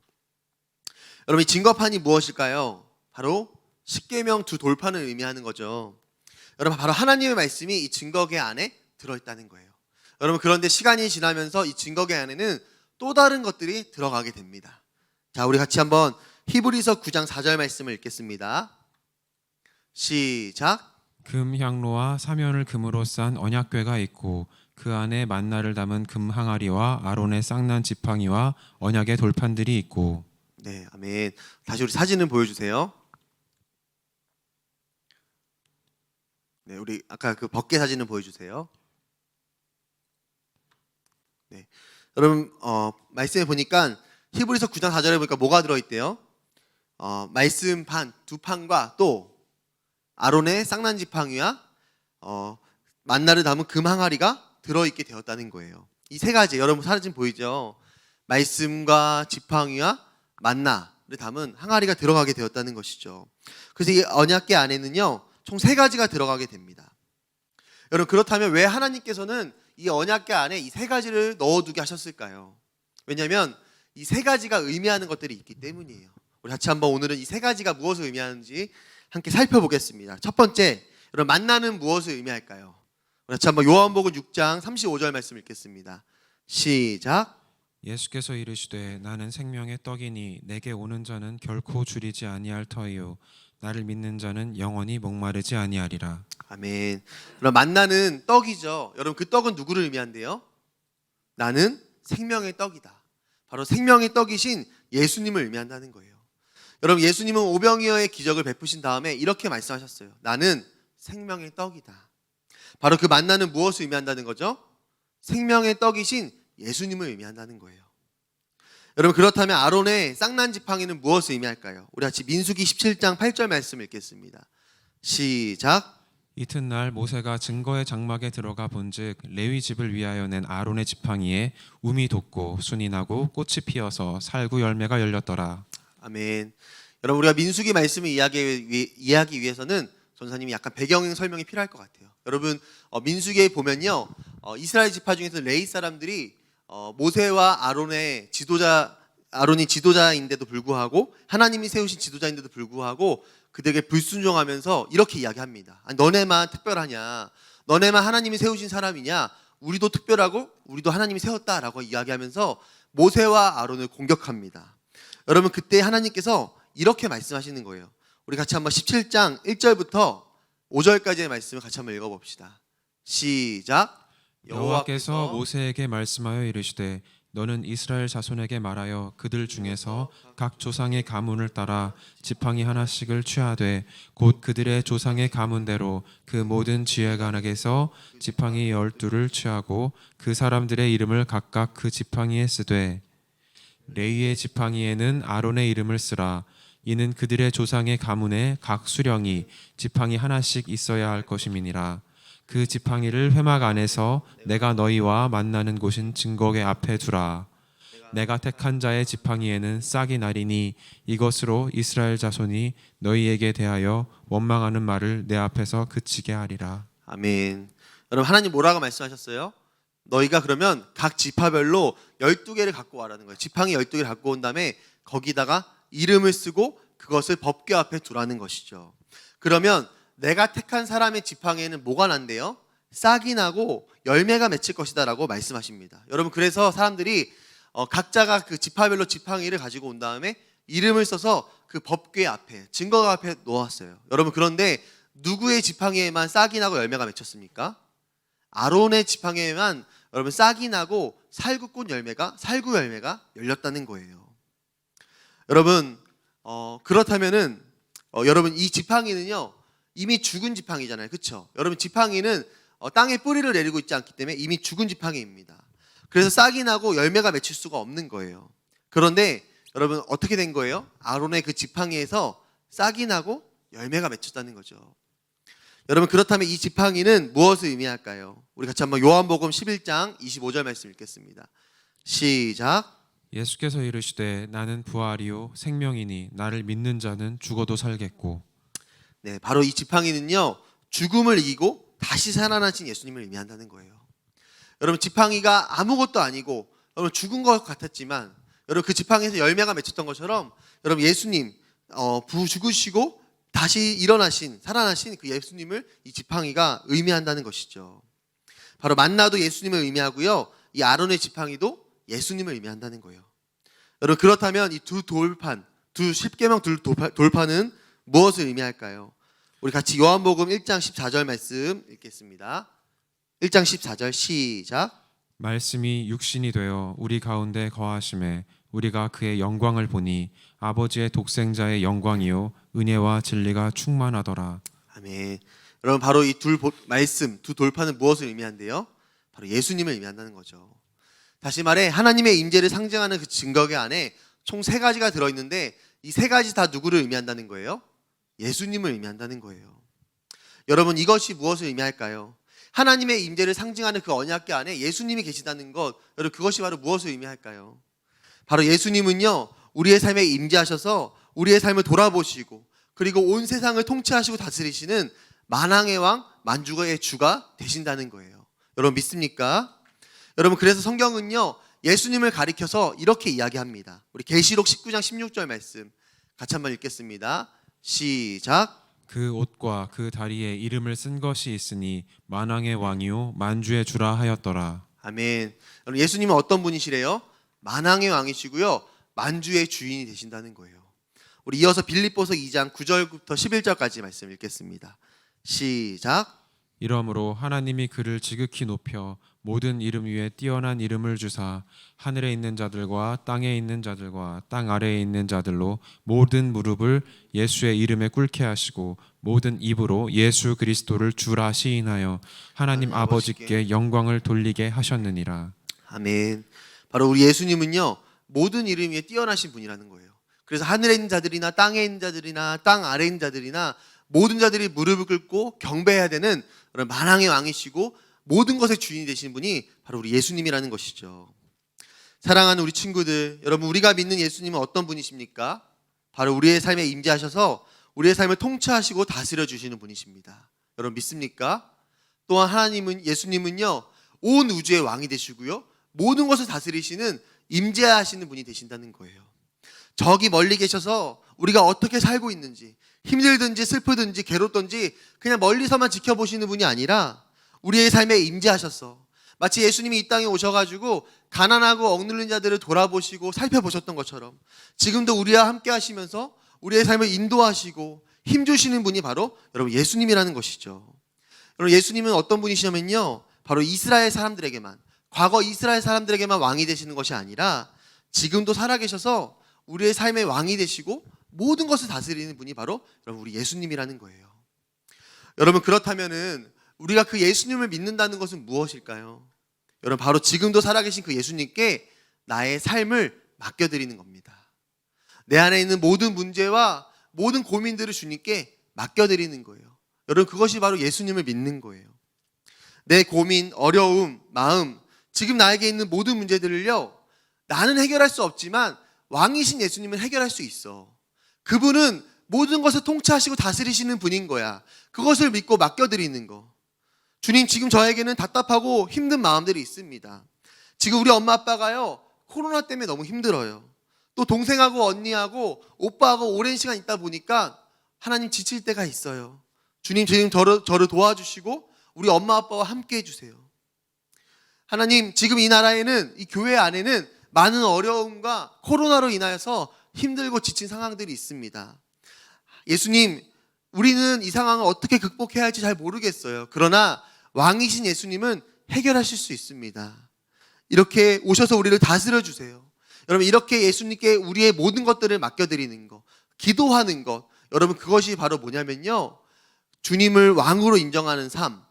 D: 여러분 이 증거판이 무엇일까요? 바로 십계명 두 돌판을 의미하는 거죠. 여러분 바로 하나님의 말씀이 이 증거계 안에 들어있다는 거예요. 여러분 그런데 시간이 지나면서 이 증거계 안에는 또 다른 것들이 들어가게 됩니다. 자 우리 같이 한번 히브리서 9장 4절 말씀을 읽겠습니다. 시작.
B: 금 향로와 사면을 금으로 싼 언약궤가 있고 그 안에 만나를 담은 금 항아리와 아론의 쌍난 지팡이와 언약의 돌판들이 있고.
D: 네, 아멘. 다시 우리 사진을 보여주세요. 네, 우리 아까 그 벗개 사진을 보여주세요. 네, 여러분 말씀에 보니까 히브리서 9장 4절에 보니까 뭐가 들어있대요? 말씀판 두 판과 또 아론의 쌍난 지팡이와 만나를 담은 금 항아리가 들어있게 되었다는 거예요. 이 세 가지 여러분 사진 보이죠? 말씀과 지팡이와 만나를 담은 항아리가 들어가게 되었다는 것이죠. 그래서 이 언약궤 안에는요 총 세 가지가 들어가게 됩니다. 여러분 그렇다면 왜 하나님께서는 이 언약궤 안에 이 세 가지를 넣어두게 하셨을까요? 왜냐하면 이 세 가지가 의미하는 것들이 있기 때문이에요. 우리 같이 한번 오늘은 이 세 가지가 무엇을 의미하는지 함께 살펴보겠습니다. 첫 번째, 여러분 만나는 무엇을 의미할까요? 우리 같이 한번 요한복음 6장 35절 말씀 읽겠습니다. 시작.
B: 예수께서 이르시되 나는 생명의 떡이니 내게 오는 자는 결코 줄이지 아니할 터이요 나를 믿는 자는 영원히 목마르지 아니하리라.
D: 아멘. 그럼 만나는 떡이죠. 여러분 그 떡은 누구를 의미한대요? 나는 생명의 떡이다. 바로 생명의 떡이신 예수님을 의미한다는 거예요. 여러분 예수님은 오병이어의 기적을 베푸신 다음에 이렇게 말씀하셨어요. 나는 생명의 떡이다. 바로 그 만나는 무엇을 의미한다는 거죠? 생명의 떡이신 예수님을 의미한다는 거예요. 여러분 그렇다면 아론의 쌍난 지팡이는 무엇을 의미할까요? 우리 같이 민수기 17장 8절 말씀 읽겠습니다. 시작.
B: 이튿날 모세가 증거의 장막에 들어가 본즉 레위 집을 위하여 낸 아론의 지팡이에 움이 돋고 순이 나고 꽃이 피어서 살구 열매가 열렸더라.
D: 아멘. 여러분 우리가 민수기 말씀을 이해하기 위해서는 전사님이 약간 배경 설명이 필요할 것 같아요. 여러분 민수기에 보면요, 이스라엘 지파 중에서 레위 사람들이 모세와 아론이 지도자인데도 불구하고 하나님이 세우신 지도자인데도 불구하고 그들에게 불순종하면서 이렇게 이야기합니다. 아니, 너네만 특별하냐? 너네만 하나님이 세우신 사람이냐? 우리도 특별하고 우리도 하나님이 세웠다라고 이야기하면서 모세와 아론을 공격합니다. 여러분 그때 하나님께서 이렇게 말씀하시는 거예요. 우리 같이 한번 17장 1절부터 5절까지의 말씀을 같이 한번 읽어봅시다. 시작.
B: 여호와께서 모세에게 말씀하여 이르시되 너는 이스라엘 자손에게 말하여 그들 중에서 각 조상의 가문을 따라 지팡이 하나씩을 취하되 곧 그들의 조상의 가문대로 그 모든 지휘관에게서 지팡이 12를 취하고 그 사람들의 이름을 각각 그 지팡이에 쓰되 레위의 지팡이에는 아론의 이름을 쓰라. 이는 그들의 조상의 가문에 각 수령이 지팡이 하나씩 있어야 할 것임이니라. 그 지팡이를 회막 안에서 내가 너희와 만나는 곳인 증거궤 앞에 두라. 내가 택한 자의 지팡이에는 싹이 나리니 이것으로 이스라엘 자손이 너희에게 대하여 원망하는 말을 내 앞에서 그치게 하리라.
D: 아멘. 여러분 하나님 뭐라고 말씀하셨어요? 너희가 그러면 각 지파별로 12개를 갖고 와라는 거예요. 지팡이 12개를 갖고 온 다음에 거기다가 이름을 쓰고 그것을 법궤 앞에 두라는 것이죠. 그러면 내가 택한 사람의 지팡이에는 뭐가 난대요? 싹이 나고 열매가 맺힐 것이다 라고 말씀하십니다. 여러분 그래서 사람들이 각자가 그 지파별로 지팡이를 가지고 온 다음에 이름을 써서 그 법궤 앞에 증거궤 앞에 놓았어요. 여러분 그런데 누구의 지팡이에만 싹이 나고 열매가 맺혔습니까? 아론의 지팡이에만 여러분 싹이 나고 살구 열매가 열렸다는 거예요. 여러분 그렇다면은 여러분 이 지팡이는요 이미 죽은 지팡이잖아요, 그렇죠? 여러분 지팡이는 땅에 뿌리를 내리고 있지 않기 때문에 이미 죽은 지팡이입니다. 그래서 싹이 나고 열매가 맺힐 수가 없는 거예요. 그런데 여러분 어떻게 된 거예요? 아론의 그 지팡이에서 싹이 나고 열매가 맺혔다는 거죠. 여러분 그렇다면 이 지팡이는 무엇을 의미할까요? 우리 같이 한번 요한복음 11장 25절 말씀 읽겠습니다. 시작.
B: 예수께서 이르시되 나는 부활이요 생명이니 나를 믿는 자는 죽어도 살겠고.
D: 네, 바로 이 지팡이는요 죽음을 이기고 다시 살아나신 예수님을 의미한다는 거예요. 여러분 지팡이가 아무것도 아니고 여러분 죽은 것 같았지만 여러분 그 지팡이에서 열매가 맺혔던 것처럼 여러분 예수님 죽으시고 다시 살아나신 그 예수님을 이 지팡이가 의미한다는 것이죠. 바로 만나도 예수님을 의미하고요, 이 아론의 지팡이도 예수님을 의미한다는 거예요. 여러분 그렇다면 이 두 십계명 돌판은 무엇을 의미할까요? 우리 같이 요한복음 1장 14절 말씀 읽겠습니다. 1장 14절 시작.
B: 말씀이 육신이 되어 우리 가운데 거하심에 우리가 그의 영광을 보니 아버지의 독생자의 영광이요 은혜와 진리가 충만하더라.
D: 아멘. 여러분 바로 이 두 돌판은 무엇을 의미한대요? 바로 예수님을 의미한다는 거죠. 다시 말해 하나님의 임재를 상징하는 그 증거궤 안에 총 3가지가 들어있는데 이 3가지 다 누구를 의미한다는 거예요? 예수님을 의미한다는 거예요. 여러분 이것이 무엇을 의미할까요? 하나님의 임재를 상징하는 그 언약궤 안에 예수님이 계시다는 것, 여러분 그것이 바로 무엇을 의미할까요? 바로 예수님은요 우리의 삶에 임재하셔서 우리의 삶을 돌아보시고 그리고 온 세상을 통치하시고 다스리시는 만왕의 왕 만주의 주가 되신다는 거예요. 여러분 믿습니까? 여러분 그래서 성경은요 예수님을 가리켜서 이렇게 이야기합니다. 우리 계시록 19장 16절 말씀 같이 한번 읽겠습니다. 시작.
B: 그 옷과 그 다리에 이름을 쓴 것이 있으니 만왕의 왕이요 만주의 주라 하였더라.
D: 아멘. 여러분 예수님은 어떤 분이시래요? 만왕의 왕이시고요 만주의 주인이 되신다는 거예요. 우리 이어서 빌립보서 2장 9절부터 11절까지 말씀 읽겠습니다. 시작.
B: 이러므로 하나님이 그를 지극히 높여 모든 이름 위에 뛰어난 이름을 주사 하늘에 있는 자들과 땅에 있는 자들과 땅 아래에 있는 자들로 모든 무릎을 예수의 이름에 꿇게 하시고 모든 입으로 예수 그리스도를 주라 시인하여 하나님 아버지께 영광을 돌리게 하셨느니라.
D: 아멘. 바로 우리 예수님은요, 모든 이름 위에 뛰어나신 분이라는 거예요. 그래서 하늘에 있는 자들이나 땅에 있는 자들이나 땅 아래에 있는 자들이나 모든 자들이 무릎을 꿇고 경배해야 되는 그런 만왕의 왕이시고 모든 것의 주인이 되시는 분이 바로 우리 예수님이라는 것이죠. 사랑하는 우리 친구들, 여러분, 우리가 믿는 예수님은 어떤 분이십니까? 바로 우리의 삶에 임재하셔서 우리의 삶을 통치하시고 다스려 주시는 분이십니다. 여러분 믿습니까? 또한 하나님은, 예수님은요, 온 우주의 왕이 되시고요, 모든 것을 다스리시는 임재하시는 분이 되신다는 거예요. 저기 멀리 계셔서 우리가 어떻게 살고 있는지, 힘들든지 슬프든지 괴롭든지 그냥 멀리서만 지켜보시는 분이 아니라 우리의 삶에 임재하셔서, 마치 예수님이 이 땅에 오셔가지고 가난하고 억눌린 자들을 돌아보시고 살펴보셨던 것처럼 지금도 우리와 함께 하시면서 우리의 삶을 인도하시고 힘주시는 분이 바로 여러분 예수님이라는 것이죠. 여러분, 예수님은 어떤 분이시냐면요, 바로 이스라엘 사람들에게만, 과거 이스라엘 사람들에게만 왕이 되시는 것이 아니라 지금도 살아계셔서 우리의 삶의 왕이 되시고 모든 것을 다스리는 분이 바로 여러분 우리 예수님이라는 거예요. 여러분, 그렇다면은 우리가 그 예수님을 믿는다는 것은 무엇일까요? 여러분, 바로 지금도 살아계신 그 예수님께 나의 삶을 맡겨드리는 겁니다. 내 안에 있는 모든 문제와 모든 고민들을 주님께 맡겨드리는 거예요. 여러분, 그것이 바로 예수님을 믿는 거예요. 내 고민, 어려움, 마음, 지금 나에게 있는 모든 문제들을요, 나는 해결할 수 없지만 왕이신 예수님은 해결할 수 있어. 그분은 모든 것을 통치하시고 다스리시는 분인 거야. 그것을 믿고 맡겨드리는 거. 주님, 지금 저에게는 답답하고 힘든 마음들이 있습니다. 지금 우리 엄마 아빠가요, 코로나 때문에 너무 힘들어요. 또 동생하고 언니하고 오빠하고 오랜 시간 있다 보니까 하나님 지칠 때가 있어요. 주님, 지금 저를 도와주시고 우리 엄마 아빠와 함께 해주세요. 하나님, 지금 이 나라에는, 이 교회 안에는 많은 어려움과 코로나로 인하여서 힘들고 지친 상황들이 있습니다. 예수님, 우리는 이 상황을 어떻게 극복해야 할지 잘 모르겠어요. 그러나 왕이신 예수님은 해결하실 수 있습니다. 이렇게 오셔서 우리를 다스려 주세요. 여러분, 이렇게 예수님께 우리의 모든 것들을 맡겨드리는 것, 기도하는 것, 여러분, 그것이 바로 뭐냐면요, 주님을 왕으로 인정하는 삶,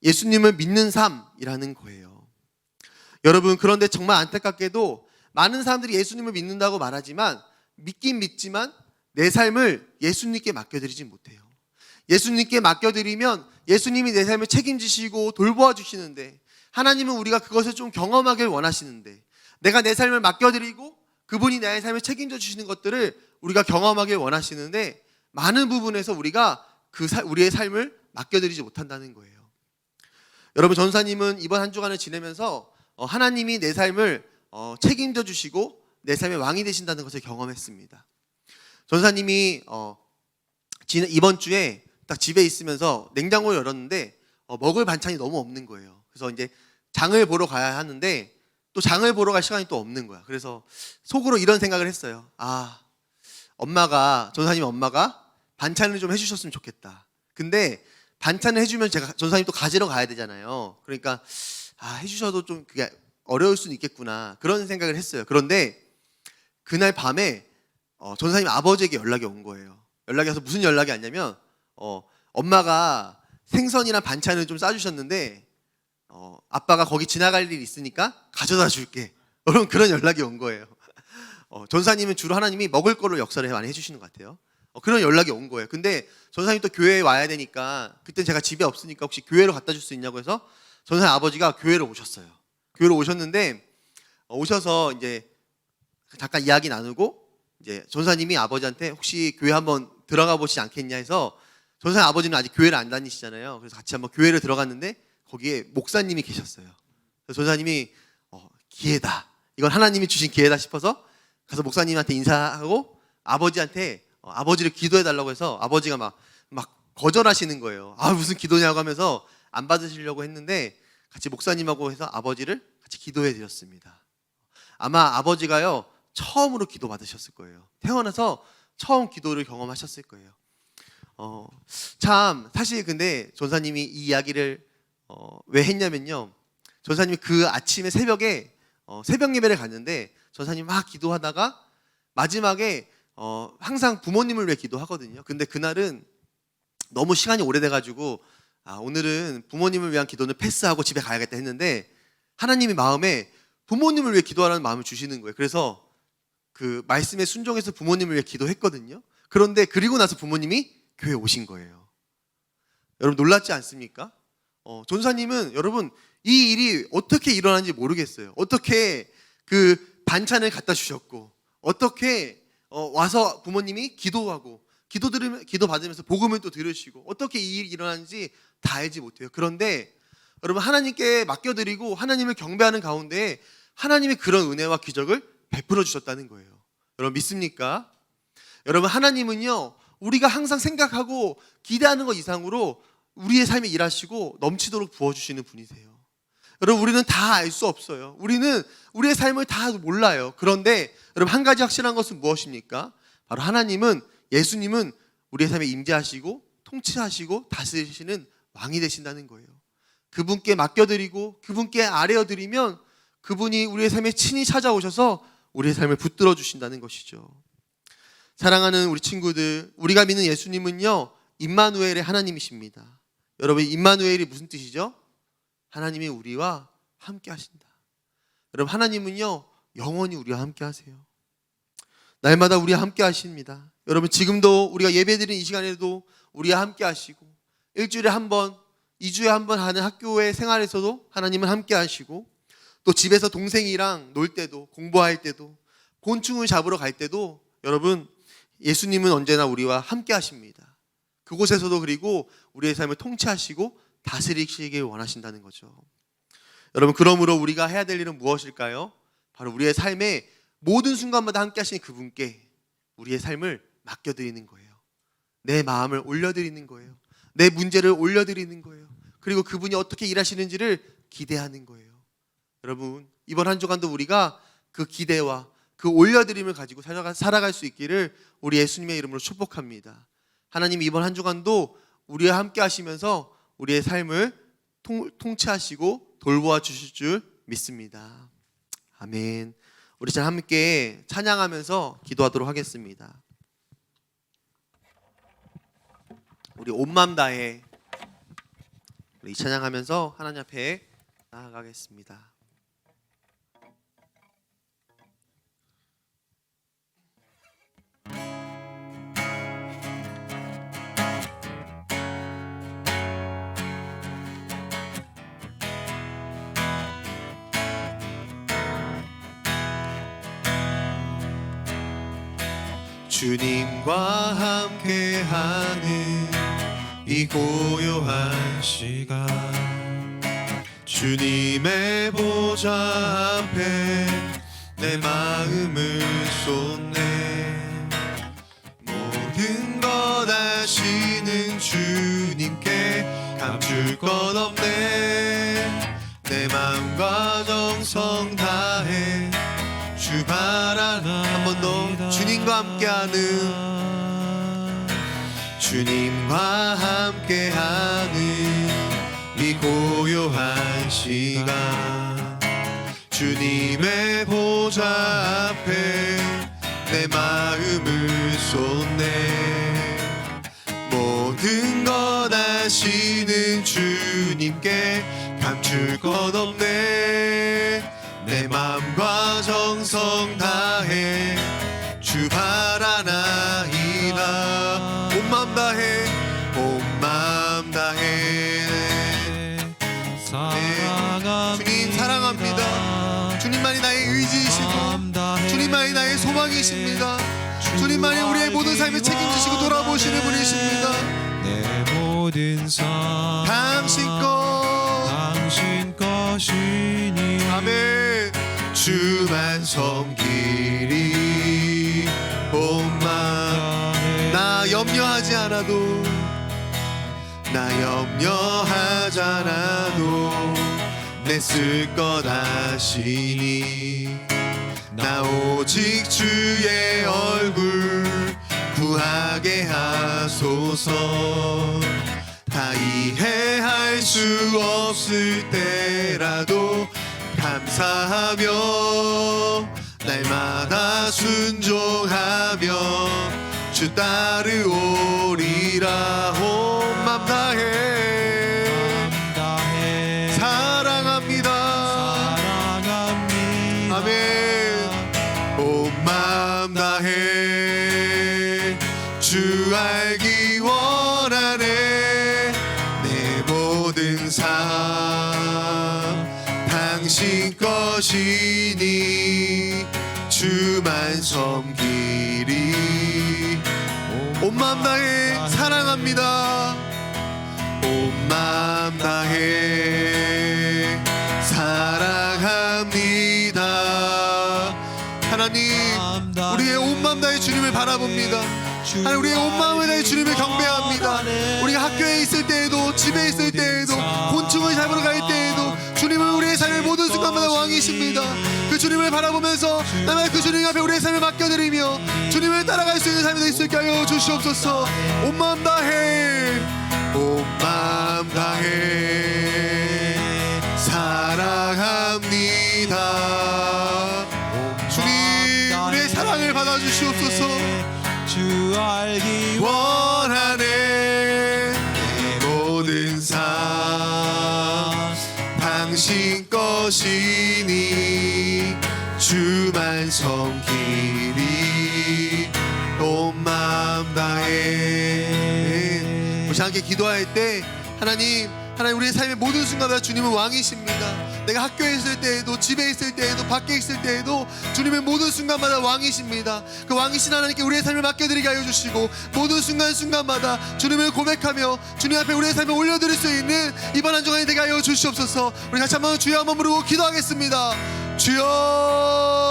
D: 예수님을 믿는 삶이라는 거예요. 여러분, 그런데 정말 안타깝게도 많은 사람들이 예수님을 믿는다고 말하지만, 믿긴 믿지만 내 삶을 예수님께 맡겨드리지 못해요. 예수님께 맡겨드리면 예수님이 내 삶을 책임지시고 돌보아 주시는데, 하나님은 우리가 그것을 좀 경험하길 원하시는데, 내가 내 삶을 맡겨드리고 그분이 나의 삶을 책임져 주시는 것들을 우리가 경험하길 원하시는데, 많은 부분에서 우리가 우리의 삶을 맡겨드리지 못한다는 거예요. 여러분, 전사님은 이번 한 주간을 지내면서 하나님이 내 삶을 책임져 주시고 내 삶의 왕이 되신다는 것을 경험했습니다. 전사님이 이번 주에 딱 집에 있으면서 냉장고를 열었는데 먹을 반찬이 너무 없는 거예요. 그래서 이제 장을 보러 가야 하는데 또 장을 보러 갈 시간이 또 없는 거야. 그래서 속으로 이런 생각을 했어요. 전사님 엄마가 반찬을 좀 해주셨으면 좋겠다. 근데 반찬을 해주면 전사님 또 가지러 가야 되잖아요. 그러니까 해주셔도 좀 그게 어려울 수는 있겠구나, 그런 생각을 했어요. 그런데 그날 밤에 전사님 아버지에게 연락이 온 거예요. 연락이 와서 무슨 연락이 왔냐면 엄마가 생선이랑 반찬을 좀 싸주셨는데 아빠가 거기 지나갈 일이 있으니까 가져다 줄게. 여러분, 그런 연락이 온 거예요. 전사님은 주로 하나님이 먹을 거를 역사를 많이 해주시는 것 같아요. 그런 연락이 온 거예요. 근데 전사님 또 교회에 와야 되니까, 그때 제가 집에 없으니까 혹시 교회로 갖다 줄 수 있냐고 해서 전사님 아버지가 교회로 오셨어요. 교회로 오셨는데 오셔서 이제 잠깐 이야기 나누고, 이제 전사님이 아버지한테 혹시 교회 한번 들어가 보시지 않겠냐 해서, 전사님 아버지는 아직 교회를 안 다니시잖아요. 그래서 같이 한번 교회를 들어갔는데 거기에 목사님이 계셨어요. 그래서 전사님이 기회다, 이건 하나님이 주신 기회다 싶어서 가서 목사님한테 인사하고 아버지한테 아버지를 기도해 달라고 해서, 아버지가 막 거절하시는 거예요. 무슨 기도냐고 하면서 안 받으시려고 했는데 같이 목사님하고 해서 아버지를 같이 기도해 드렸습니다. 아마 아버지가요, 처음으로 기도 받으셨을 거예요. 태어나서 처음 기도를 경험하셨을 거예요. 참 사실 근데 전사님이 이 이야기를 왜 했냐면요. 전사님이 그 아침에 새벽에 새벽 예배를 갔는데 전사님 막 기도하다가 마지막에 항상 부모님을 위해 기도하거든요. 근데 그날은 너무 시간이 오래돼가지고 오늘은 부모님을 위한 기도는 패스하고 집에 가야겠다 했는데 하나님이 마음에 부모님을 위해 기도하라는 마음을 주시는 거예요. 그래서 그 말씀에 순종해서 부모님을 위해 기도했거든요. 그런데 그리고 나서 부모님이 교회에 오신 거예요. 여러분 놀랍지 않습니까? 전사님은 여러분 이 일이 어떻게 일어난지 모르겠어요. 어떻게 그 반찬을 갖다 주셨고 어떻게 와서 부모님이 기도하고 기도 받으면서 복음을 또 들으시고 어떻게 이 일이 일어나는지 다 알지 못해요. 그런데 여러분 하나님께 맡겨드리고 하나님을 경배하는 가운데 하나님이 그런 은혜와 기적을 베풀어 주셨다는 거예요. 여러분 믿습니까? 여러분 하나님은요 우리가 항상 생각하고 기대하는 것 이상으로 우리의 삶에 일하시고 넘치도록 부어주시는 분이세요. 여러분 우리는 다 알 수 없어요. 우리는 우리의 삶을 다 몰라요. 그런데 여러분 한 가지 확실한 것은 무엇입니까? 바로 하나님은 예수님은 우리의 삶에 임재하시고 통치하시고 다스리시는 왕이 되신다는 거예요. 그분께 맡겨드리고 그분께 아뢰어드리면 그분이 우리의 삶에 친히 찾아오셔서 우리의 삶을 붙들어 주신다는 것이죠. 사랑하는 우리 친구들, 우리가 믿는 예수님은요 임마누엘의 하나님이십니다. 여러분 임마누엘이 무슨 뜻이죠? 하나님이 우리와 함께 하신다. 여러분 하나님은요 영원히 우리와 함께 하세요. 날마다 우리와 함께 하십니다. 여러분 지금도 우리가 예배드리는 이 시간에도 우리와 함께 하시고 일주일에 한 번, 2주에 한 번 하는 학교의 생활에서도 하나님은 함께 하시고 또 집에서 동생이랑 놀 때도 공부할 때도 곤충을 잡으러 갈 때도 여러분 예수님은 언제나 우리와 함께 하십니다. 그곳에서도 그리고 우리의 삶을 통치하시고 다스리시길 원하신다는 거죠. 여러분 그러므로 우리가 해야 될 일은 무엇일까요? 바로 우리의 삶의 모든 순간마다 함께 하시는 그분께 우리의 삶을 맡겨드리는 거예요. 내 마음을 올려드리는 거예요. 내 문제를 올려드리는 거예요. 그리고 그분이 어떻게 일하시는지를 기대하는 거예요. 여러분 이번 한 주간도 우리가 그 기대와 그 올려드림을 가지고 살아갈 수 있기를 우리 예수님의 이름으로 축복합니다. 하나님 이번 한 주간도 우리와 함께 하시면서 우리의 삶을 통치하시고 돌보아 주실 줄 믿습니다. 아멘. 우리 잘 함께 찬양하면서 기도하도록 하겠습니다. 우리 온 마음 다해 우리 찬양하면서 하나님 앞에 나아가겠습니다. 주님과 함께하는 이 고요한
B: 시간
D: 주님의 보좌 앞에 내 마음을 쏟네. 모든 것 아시는 주님께 감출 것 없네. 내 마음과 정성 다해 주 바라나. 한 번 더 주님과 함께하는 주님과 함께하는 이 고요한 시간 주님의 보좌 앞에 내 마음을 쏟네. 모든 것 아시는 주님께 감출 것 없네. 내 마음과 정성 다해 주 바라나이다. 온 마음 다해 온 마음 다해. 주님 사랑합니다. 주님만이 나의 의지이시고 주님만이 나의 소망이십니다. 주님만이 우리의 모든 삶을 책임지시고 돌아보시는 분이십니다.
B: 내 모든 삶
D: 당신
B: 것이니
D: 아멘. 주만 섬기리 온 마음. 나 염려하지 않아도 내 쓸 것 아시니. 나 오직 주의 얼굴 구하게 하소서. 다 이해할 수 없을 때라도 감사하며 날마다 순종하며 주 따르오리라. 온 맘 다해 사랑합니다. 아멘. 온 맘 다해 주 알기 원하네. 내 모든 삶 당신 것이니 주만 섬기리. 온 맘 다해 사랑합니다. 온 맘 다해 사랑합니다. 하나님, 우리의 온 맘 다해 주님을 바라봅니다. 하나님, 우리의 온 마음을 다해 주님을 경배합니다. 우리가 학교에 있을 때에도, 집에 있을 때에도, 곤충을 잡으러 갈 때에도 주님은 우리의 삶의 모든 순간마다 왕이십니다. 그 주님을 바라보면서 나만 그 주님 앞에 우리의 삶을 맡겨드리며 주님을 따라갈 수 있는 삶이 될 수 있게 하여 주시옵소서. 온 마음 다해, 온 마음 다해 사랑합니다. 주님, 우리의 사랑을 받아주시옵소서.
B: 주 알기
D: 원하네. 내 모든 삶 당신 것이니 주만 섬기리. 온 마음 다해. 우리 함께 기도할 때 하나님 우리의 삶의 모든 순간마다 주님은 왕이십니다. 내가 학교에 있을 때에도, 집에 있을 때에도, 밖에 있을 때에도 주님의 모든 순간마다 왕이십니다. 그 왕이신 하나님께 우리의 삶을 맡겨드리게 하여 주시고 모든 순간순간마다 주님을 고백하며 주님 앞에 우리의 삶을 올려드릴 수 있는 이번 한 주간이 되게 하여 주시옵소서. 우리 같이 한번 주여 한번 부르고 기도하겠습니다. 주여.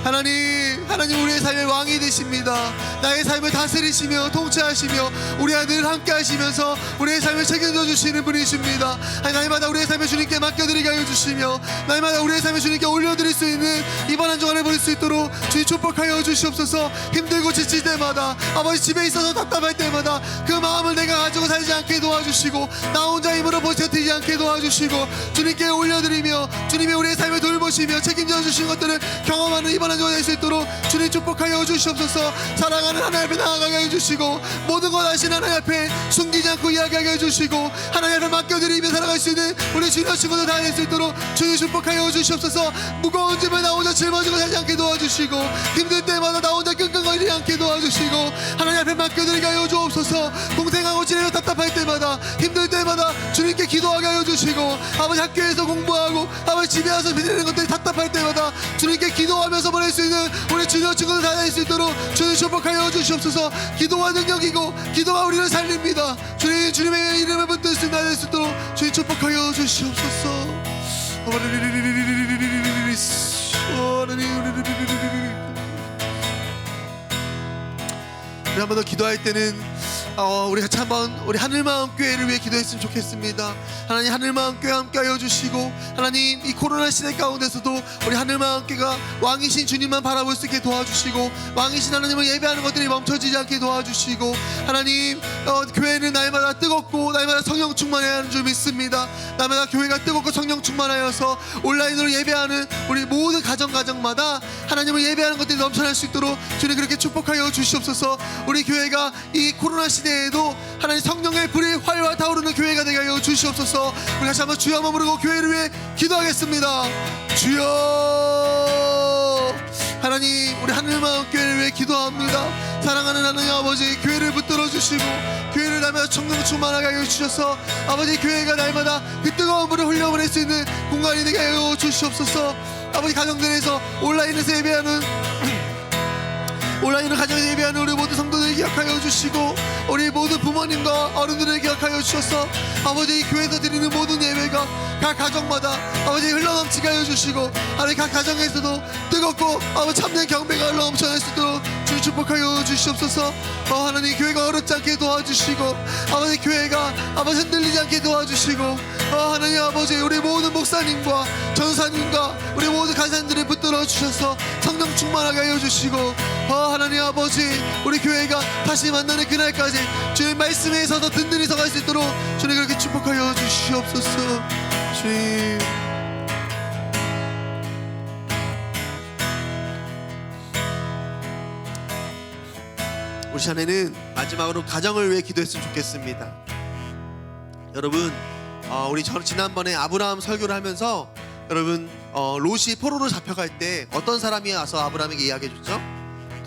D: 하나님 우리의 삶의 왕이 되십니다. 나의 삶을 다스리시며 통치하시며 우리와 늘 함께 하시면서 우리의 삶을 책임져 주시는 분이십니다. 날마다 우리의 삶을 주님께 맡겨드리게 하여 주시며 날마다 우리의 삶을 주님께 올려드릴 수 있는 이번 한 주간을 보낼 수 있도록 주님 축복하여 주시옵소서. 힘들고 지칠 때마다, 아버지 집에 있어서 답답할 때마다 그 마음을 내가 가지고 살지 않게 도와주시고 나 혼자 힘으로 버텨지지 않게 도와주시고 주님께 올려드리며 주님이 우리의 삶을 돌보시며 책임져 주신 것들을 경험하는 이번 한 주가 될 수 있도록 주님 축복하여 주시옵소서. 사랑하는 하나님 앞에 나아가게 해주시고 모든 것 아시는 하나님 앞에 숨기지 않고 이야기하게 해주시고 하나님 앞에 맡겨드리며 살아갈 수 있는 우리 주님 친구들 다 될 수 있도록 주님 축복하여 주시옵소서. 무거운 짐을 나 혼자 짊어지고 살지 않게 도와주시고 힘들 때마다 나 혼자 끙끙거리지 않게 도와주시고 하나님 앞에 맡겨드리게 하여 주옵소서. 동생하고 지내며 답답할 때마다, 힘들 때마다 주님께 기도하게 하여 주시고 아버지 학교에서 공부하고 아버지 집에 와서 비대는 것들이 답답할 때마다 주님께 기도하면서 보낼 수 있는 우리 주님 친구들 다 될 수 있도록 주님 축복하여 주시옵소서. 기도가 능력이고 기도가 우리를 살립니다. 주님의 이름을 붙들 수 있는 날 될 수 있도록 주님 축복하여 주시옵소서. 우리 한 번 더 기도할 때는 우리 같이 한번 우리 하늘마음교회를 위해 기도했으면 좋겠습니다. 하나님, 하늘마음교회 함께 하여 주시고 하나님, 이 코로나 시대 가운데서도 우리 하늘마음교회가 왕이신 주님만 바라볼 수 있게 도와주시고 왕이신 하나님을 예배하는 것들이 멈춰지지 않게 도와주시고 하나님, 교회는 날마다 뜨겁고 날마다 성령 충만해야 하는 줄 믿습니다. 날마다 교회가 뜨겁고 성령 충만하여서 온라인으로 예배하는 우리 모든 가정마다 하나님을 예배하는 것들이 넘쳐날 수 있도록 주님 그렇게 축복하여 주시옵소서. 우리 교회가 이 코로나 시대에도 하나님 성령의 불이 활활 타오르는 교회가 되게 하여 주시옵소서. 우리 다시 한번 주여 한번 부르고 교회를 위해 기도하겠습니다. 주여. 하나님, 우리 하늘마음교회를 위해 기도합니다. 사랑하는 하나님 아버지, 교회를 붙들어 주시고 교회를 날마다 성령 충만하게 하여 주셔서 아버지, 교회가 날마다 그 뜨거운 불을 흘려보낼 수 있는 공간이 되게 하여 주시옵소서. 아버지, 가정들에서 온라인에서 예배하는 온라인으로 가정에서 예배하는 우리 모든 성도들을 기억하여 주시고 우리 모든 부모님과 어른들을 기억하여 주셔서 아버지, 이 교회에서 드리는 모든 예배가 각 가정마다 아버지 흘러넘치게 하여 주시고 아버지, 각 가정에서도 뜨겁고 아버지 참된 경배가 흘러넘쳐날 수 있도록
E: 주님 축복하여 주시옵소서. 하나님 교회가 어렵지 않게 도와주시고 아버지 교회가 아버지 흔들리지 않게 도와주시고 하나님 아버지 우리 모든 목사님과 전사님과 우리 모든 간사님들을 붙들어 주셔서 성령 충만하게 하여 주시고 하나님 아버지 우리 교회가 다시 만나는 그날까지 주님 말씀에 서서 든든히 서갈 수 있도록 주님 그렇게 축복하여 주시옵소서. 주님 우리 자네는 마지막으로 가정을 위해 기도했으면 좋겠습니다. 여러분 우리 지난번에 아브라함 설교를 하면서 여러분 롯이 포로로 잡혀갈 때 어떤 사람이 와서 아브라함에게 이야기해줬죠?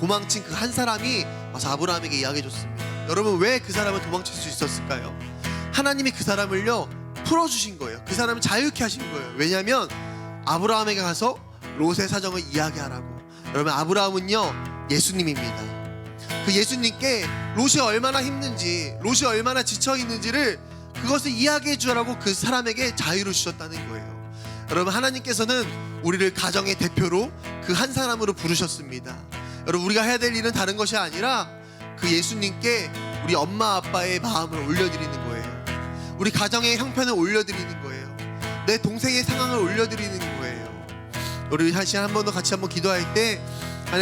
E: 도망친 그 한 사람이 와서 아브라함에게 이야기해줬습니다. 여러분 왜 그 사람은 도망칠 수 있었을까요? 하나님이 그 사람을요 풀어주신 거예요. 그 사람을 자유케 하신 거예요. 왜냐하면 아브라함에게 가서 롯의 사정을 이야기하라고. 여러분 아브라함은요 예수님입니다. 그 예수님께 롯이 얼마나 힘든지 롯이 얼마나 지쳐있는지를 그것을 이야기해 주라고 그 사람에게 자유를 주셨다는 거예요. 여러분 하나님께서는 우리를 가정의 대표로 그 한 사람으로 부르셨습니다. 여러분 우리가 해야 될 일은 다른 것이 아니라 그 예수님께 우리 엄마 아빠의 마음을 올려드리는 거예요. 우리 가정의 형편을 올려드리는 거예요. 내 동생의 상황을 올려드리는 거예요. 우리 다시 한 번 더 같이 한번 기도할 때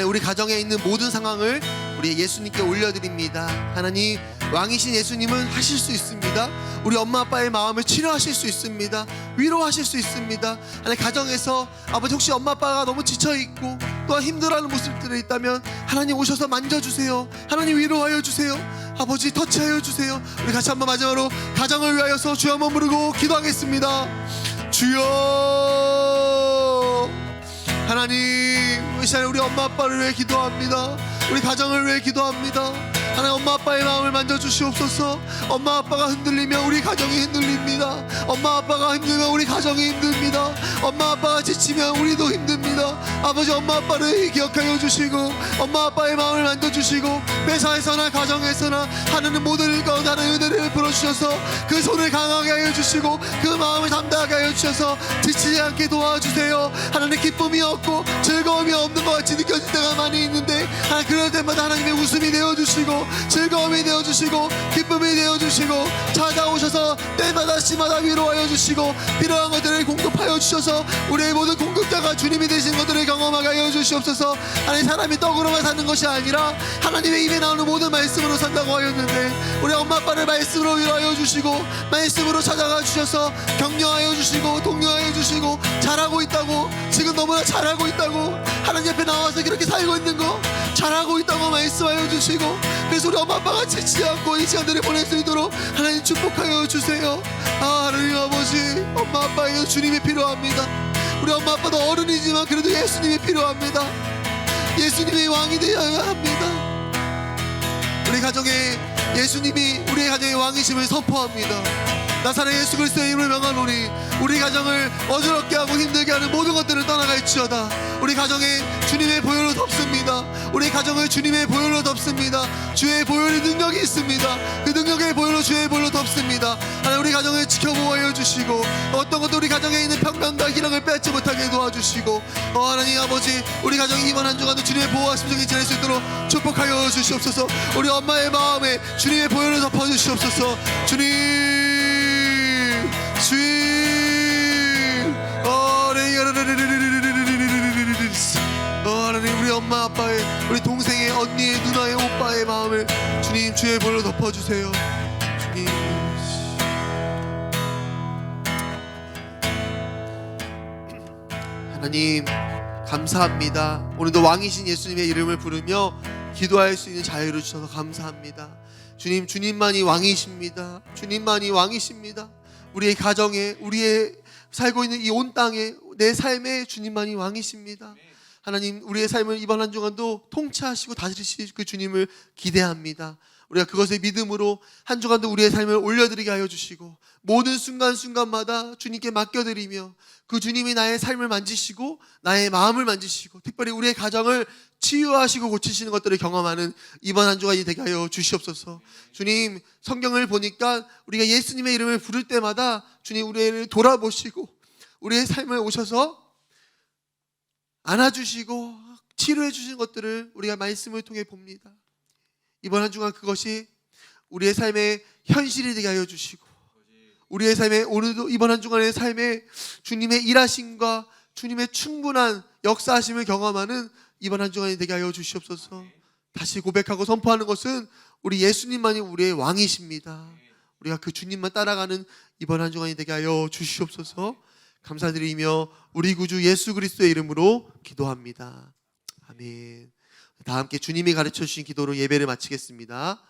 E: 우리 가정에 있는 모든 상황을 우리 예수님께 올려드립니다. 하나님 왕이신 예수님은 하실 수 있습니다. 우리 엄마 아빠의 마음을 치료하실 수 있습니다. 위로하실 수 있습니다. 하나님 가정에서 아버지 혹시 엄마 아빠가 너무 지쳐있고 또한 힘들어하는 모습들이 있다면 하나님 오셔서 만져주세요. 하나님 위로하여 주세요. 아버지 터치하여 주세요. 우리 같이 한번 마지막으로 가정을 위하여서 주여 한번 부르고 기도하겠습니다. 주여 하나님 이 시간에 우리 엄마 아빠를 위해 기도합니다. 우리 가정을 위해 기도합니다. 하나님 엄마 아빠의 마음을 만져주시옵소서. 엄마 아빠가 흔들리면 우리 가정이 흔들립니다. 엄마 아빠가 힘들면 우리 가정이 힘듭니다. 엄마 아빠가 지치면 우리도 힘듭니다. 아버지 엄마 아빠를 기억하여 주시고 엄마 아빠의 마음을 만져주시고 회사에서나 가정에서나 하나님 모든 일 가운데 하나님 은혜를 부어주셔서 그 손을 강하게 하여 주시고 그 마음을 담대하게 하여 주셔서 지치지 않게 도와주세요. 하나님 기쁨이 없고 즐거움이 없는 것 같이 느껴질 때가 많이 있는데 그럴 때마다 하나님의 웃음이 되어주시고 즐거움이 되어주시고 기쁨이 되어주시고 찾아오셔서 때마다 시마다 위로하여 주시고 필요한 것들을 공급하여 주셔서 우리의 모든 공급자가 주님이 되신 것들을 경험하게 하여 주시옵소서. 하나님 사람이 떡으로만 사는 것이 아니라 하나님의 입에 나오는 모든 말씀으로 산다고 하였는데 우리 엄마 아빠를 말씀으로 위로하여 주시고 말씀으로 찾아가 주셔서 격려하여 주시고 독려하여 주시고 잘하고 있다고 지금 너무나 잘하고 있다고 하나님 옆에 나와서 그렇게 살고 있는 거 잘하고 있다고 말씀하여 주시고 그래서 우리 엄마 아빠가 지치지 않고 이 시간들을 보낼 수 있도록 하나님 축복하여 주세요. 하나님 아버지 엄마 아빠에게 주님이 필요합니다. 우리 엄마 아빠도 어른이지만 그래도 예수님이 필요합니다. 예수님이 왕이 되어야 합니다. 우리 가정에 예수님이 우리의 가정의 왕이심을 선포합니다. 나사렛 예수 그리스도의 이름을 명하노니 우리 가정을 어지럽게 하고 힘들게 하는 모든 것들을 떠나갈지어다. 우리 가정에 주님의 보혈로 덮습니다. 우리 가정을 주님의 보혈로 덮습니다. 주의 보혈의 능력이 있습니다. 그 능력의 보혈로 주의 보혈로 덮습니다. 하나님 우리 가정을 지켜보호하여 주시고 어떤 것도 우리 가정에 있는 평강과 희락을 뺏지 못하게 도와주시고 하나님 아버지 우리 가정이 이번 한 주간도 주님의 보호하심 속에 지낼 수 있도록 축복하여 주시옵소서. 우리 엄마의 마음에 주님의 보혈로 덮어주시옵소서. 주님 하나님 우리 엄마 아빠의 우리 동생의 언니의 누나의 오빠의 마음을 주님 주의 보혈로 덮어주세요. 주님 하나님 감사합니다. 오늘도 왕이신 예수님의 이름을 부르며 기도할 수 있는 자유를 주셔서 감사합니다. 주님 주님만이 왕이십니다. 주님만이 왕이십니다. 우리의 가정에 우리의 살고 있는 이 온 땅에 내 삶에 주님만이 왕이십니다. 하나님 우리의 삶을 이번 한 주간도 통치하시고 다스리실 그 주님을 기대합니다. 우리가 그것을 믿음으로 한 주간도 우리의 삶을 올려드리게 하여 주시고 모든 순간순간마다 주님께 맡겨드리며 그 주님이 나의 삶을 만지시고 나의 마음을 만지시고 특별히 우리의 가정을 치유하시고 고치시는 것들을 경험하는 이번 한 주간이 되게 하여 주시옵소서. 주님 성경을 보니까 우리가 예수님의 이름을 부를 때마다 주님 우리를 돌아보시고 우리의 삶을 오셔서 안아주시고 치료해 주신 것들을 우리가 말씀을 통해 봅니다. 이번 한 주간 그것이 우리의 삶의 현실이 되게 하여 주시고, 우리의 삶에 오늘도 이번 한 주간의 삶에 주님의 일하심과 주님의 충분한 역사하심을 경험하는 이번 한 주간이 되게 하여 주시옵소서. 다시 고백하고 선포하는 것은 우리 예수님만이 우리의 왕이십니다. 우리가 그 주님만 따라가는 이번 한 주간이 되게 하여 주시옵소서. 감사드리며 우리 구주 예수 그리스도의 이름으로 기도합니다. 아멘. 다 함께 주님이 가르쳐 주신 기도로 예배를 마치겠습니다.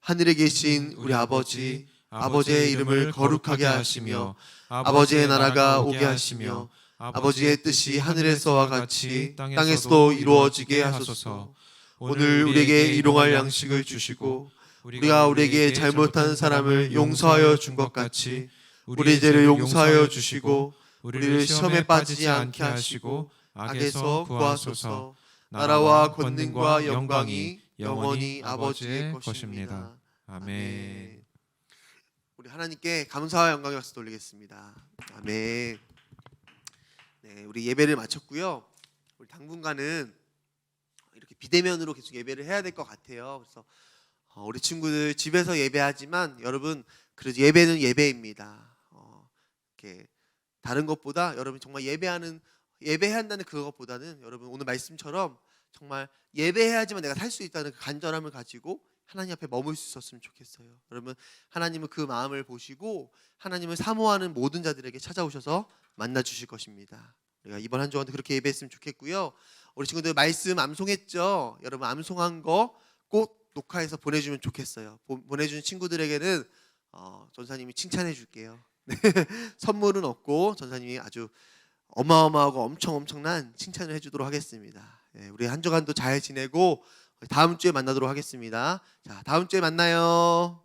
E: 하늘에 계신 우리 아버지, 아버지의 이름을 거룩하게 하시며 아버지의 나라가 오게 하시며 아버지의 뜻이 하늘에서와 같이 땅에서도 이루어지게 하소서. 오늘 우리에게 일용할 양식을 주시고 우리가 우리에게 잘못한 사람을 용서하여 준 것 같이 우리 죄를 용서하여 주시고 우리를 시험에 빠지지 않게 하시고 악에서 구하소서. 나라와 권능과 영광이 영원히 아버지의 것입니다.
B: 아멘.
E: 우리 하나님께 감사와 영광의 박수 돌리겠습니다. 아멘. 네, 우리 예배를 마쳤고요. 우리 당분간은 이렇게 비대면으로 계속 예배를 해야 될 것 같아요. 그래서 우리 친구들 집에서 예배하지만 여러분 그래도 예배는 예배입니다. 이렇게 다른 것보다 여러분 정말 예배해야 한다는 그것보다는 여러분 오늘 말씀처럼 정말 예배해야지만 내가 살 수 있다는 그 간절함을 가지고 하나님 앞에 머물 수 있었으면 좋겠어요. 여러분 하나님은 그 마음을 보시고 하나님을 사모하는 모든 자들에게 찾아오셔서 만나 주실 것입니다. 우리가 이번 한 주간도 그렇게 예배했으면 좋겠고요. 우리 친구들 말씀 암송했죠? 여러분 암송한 거 꼭 녹화해서 보내주면 좋겠어요. 보내준 친구들에게는 전사님이 칭찬해 줄게요. 선물은 없고 전사님이 아주 어마어마하고 엄청난 칭찬을 해주도록 하겠습니다. 우리 한 주간도 잘 지내고 다음 주에 만나도록 하겠습니다. 자, 다음 주에 만나요.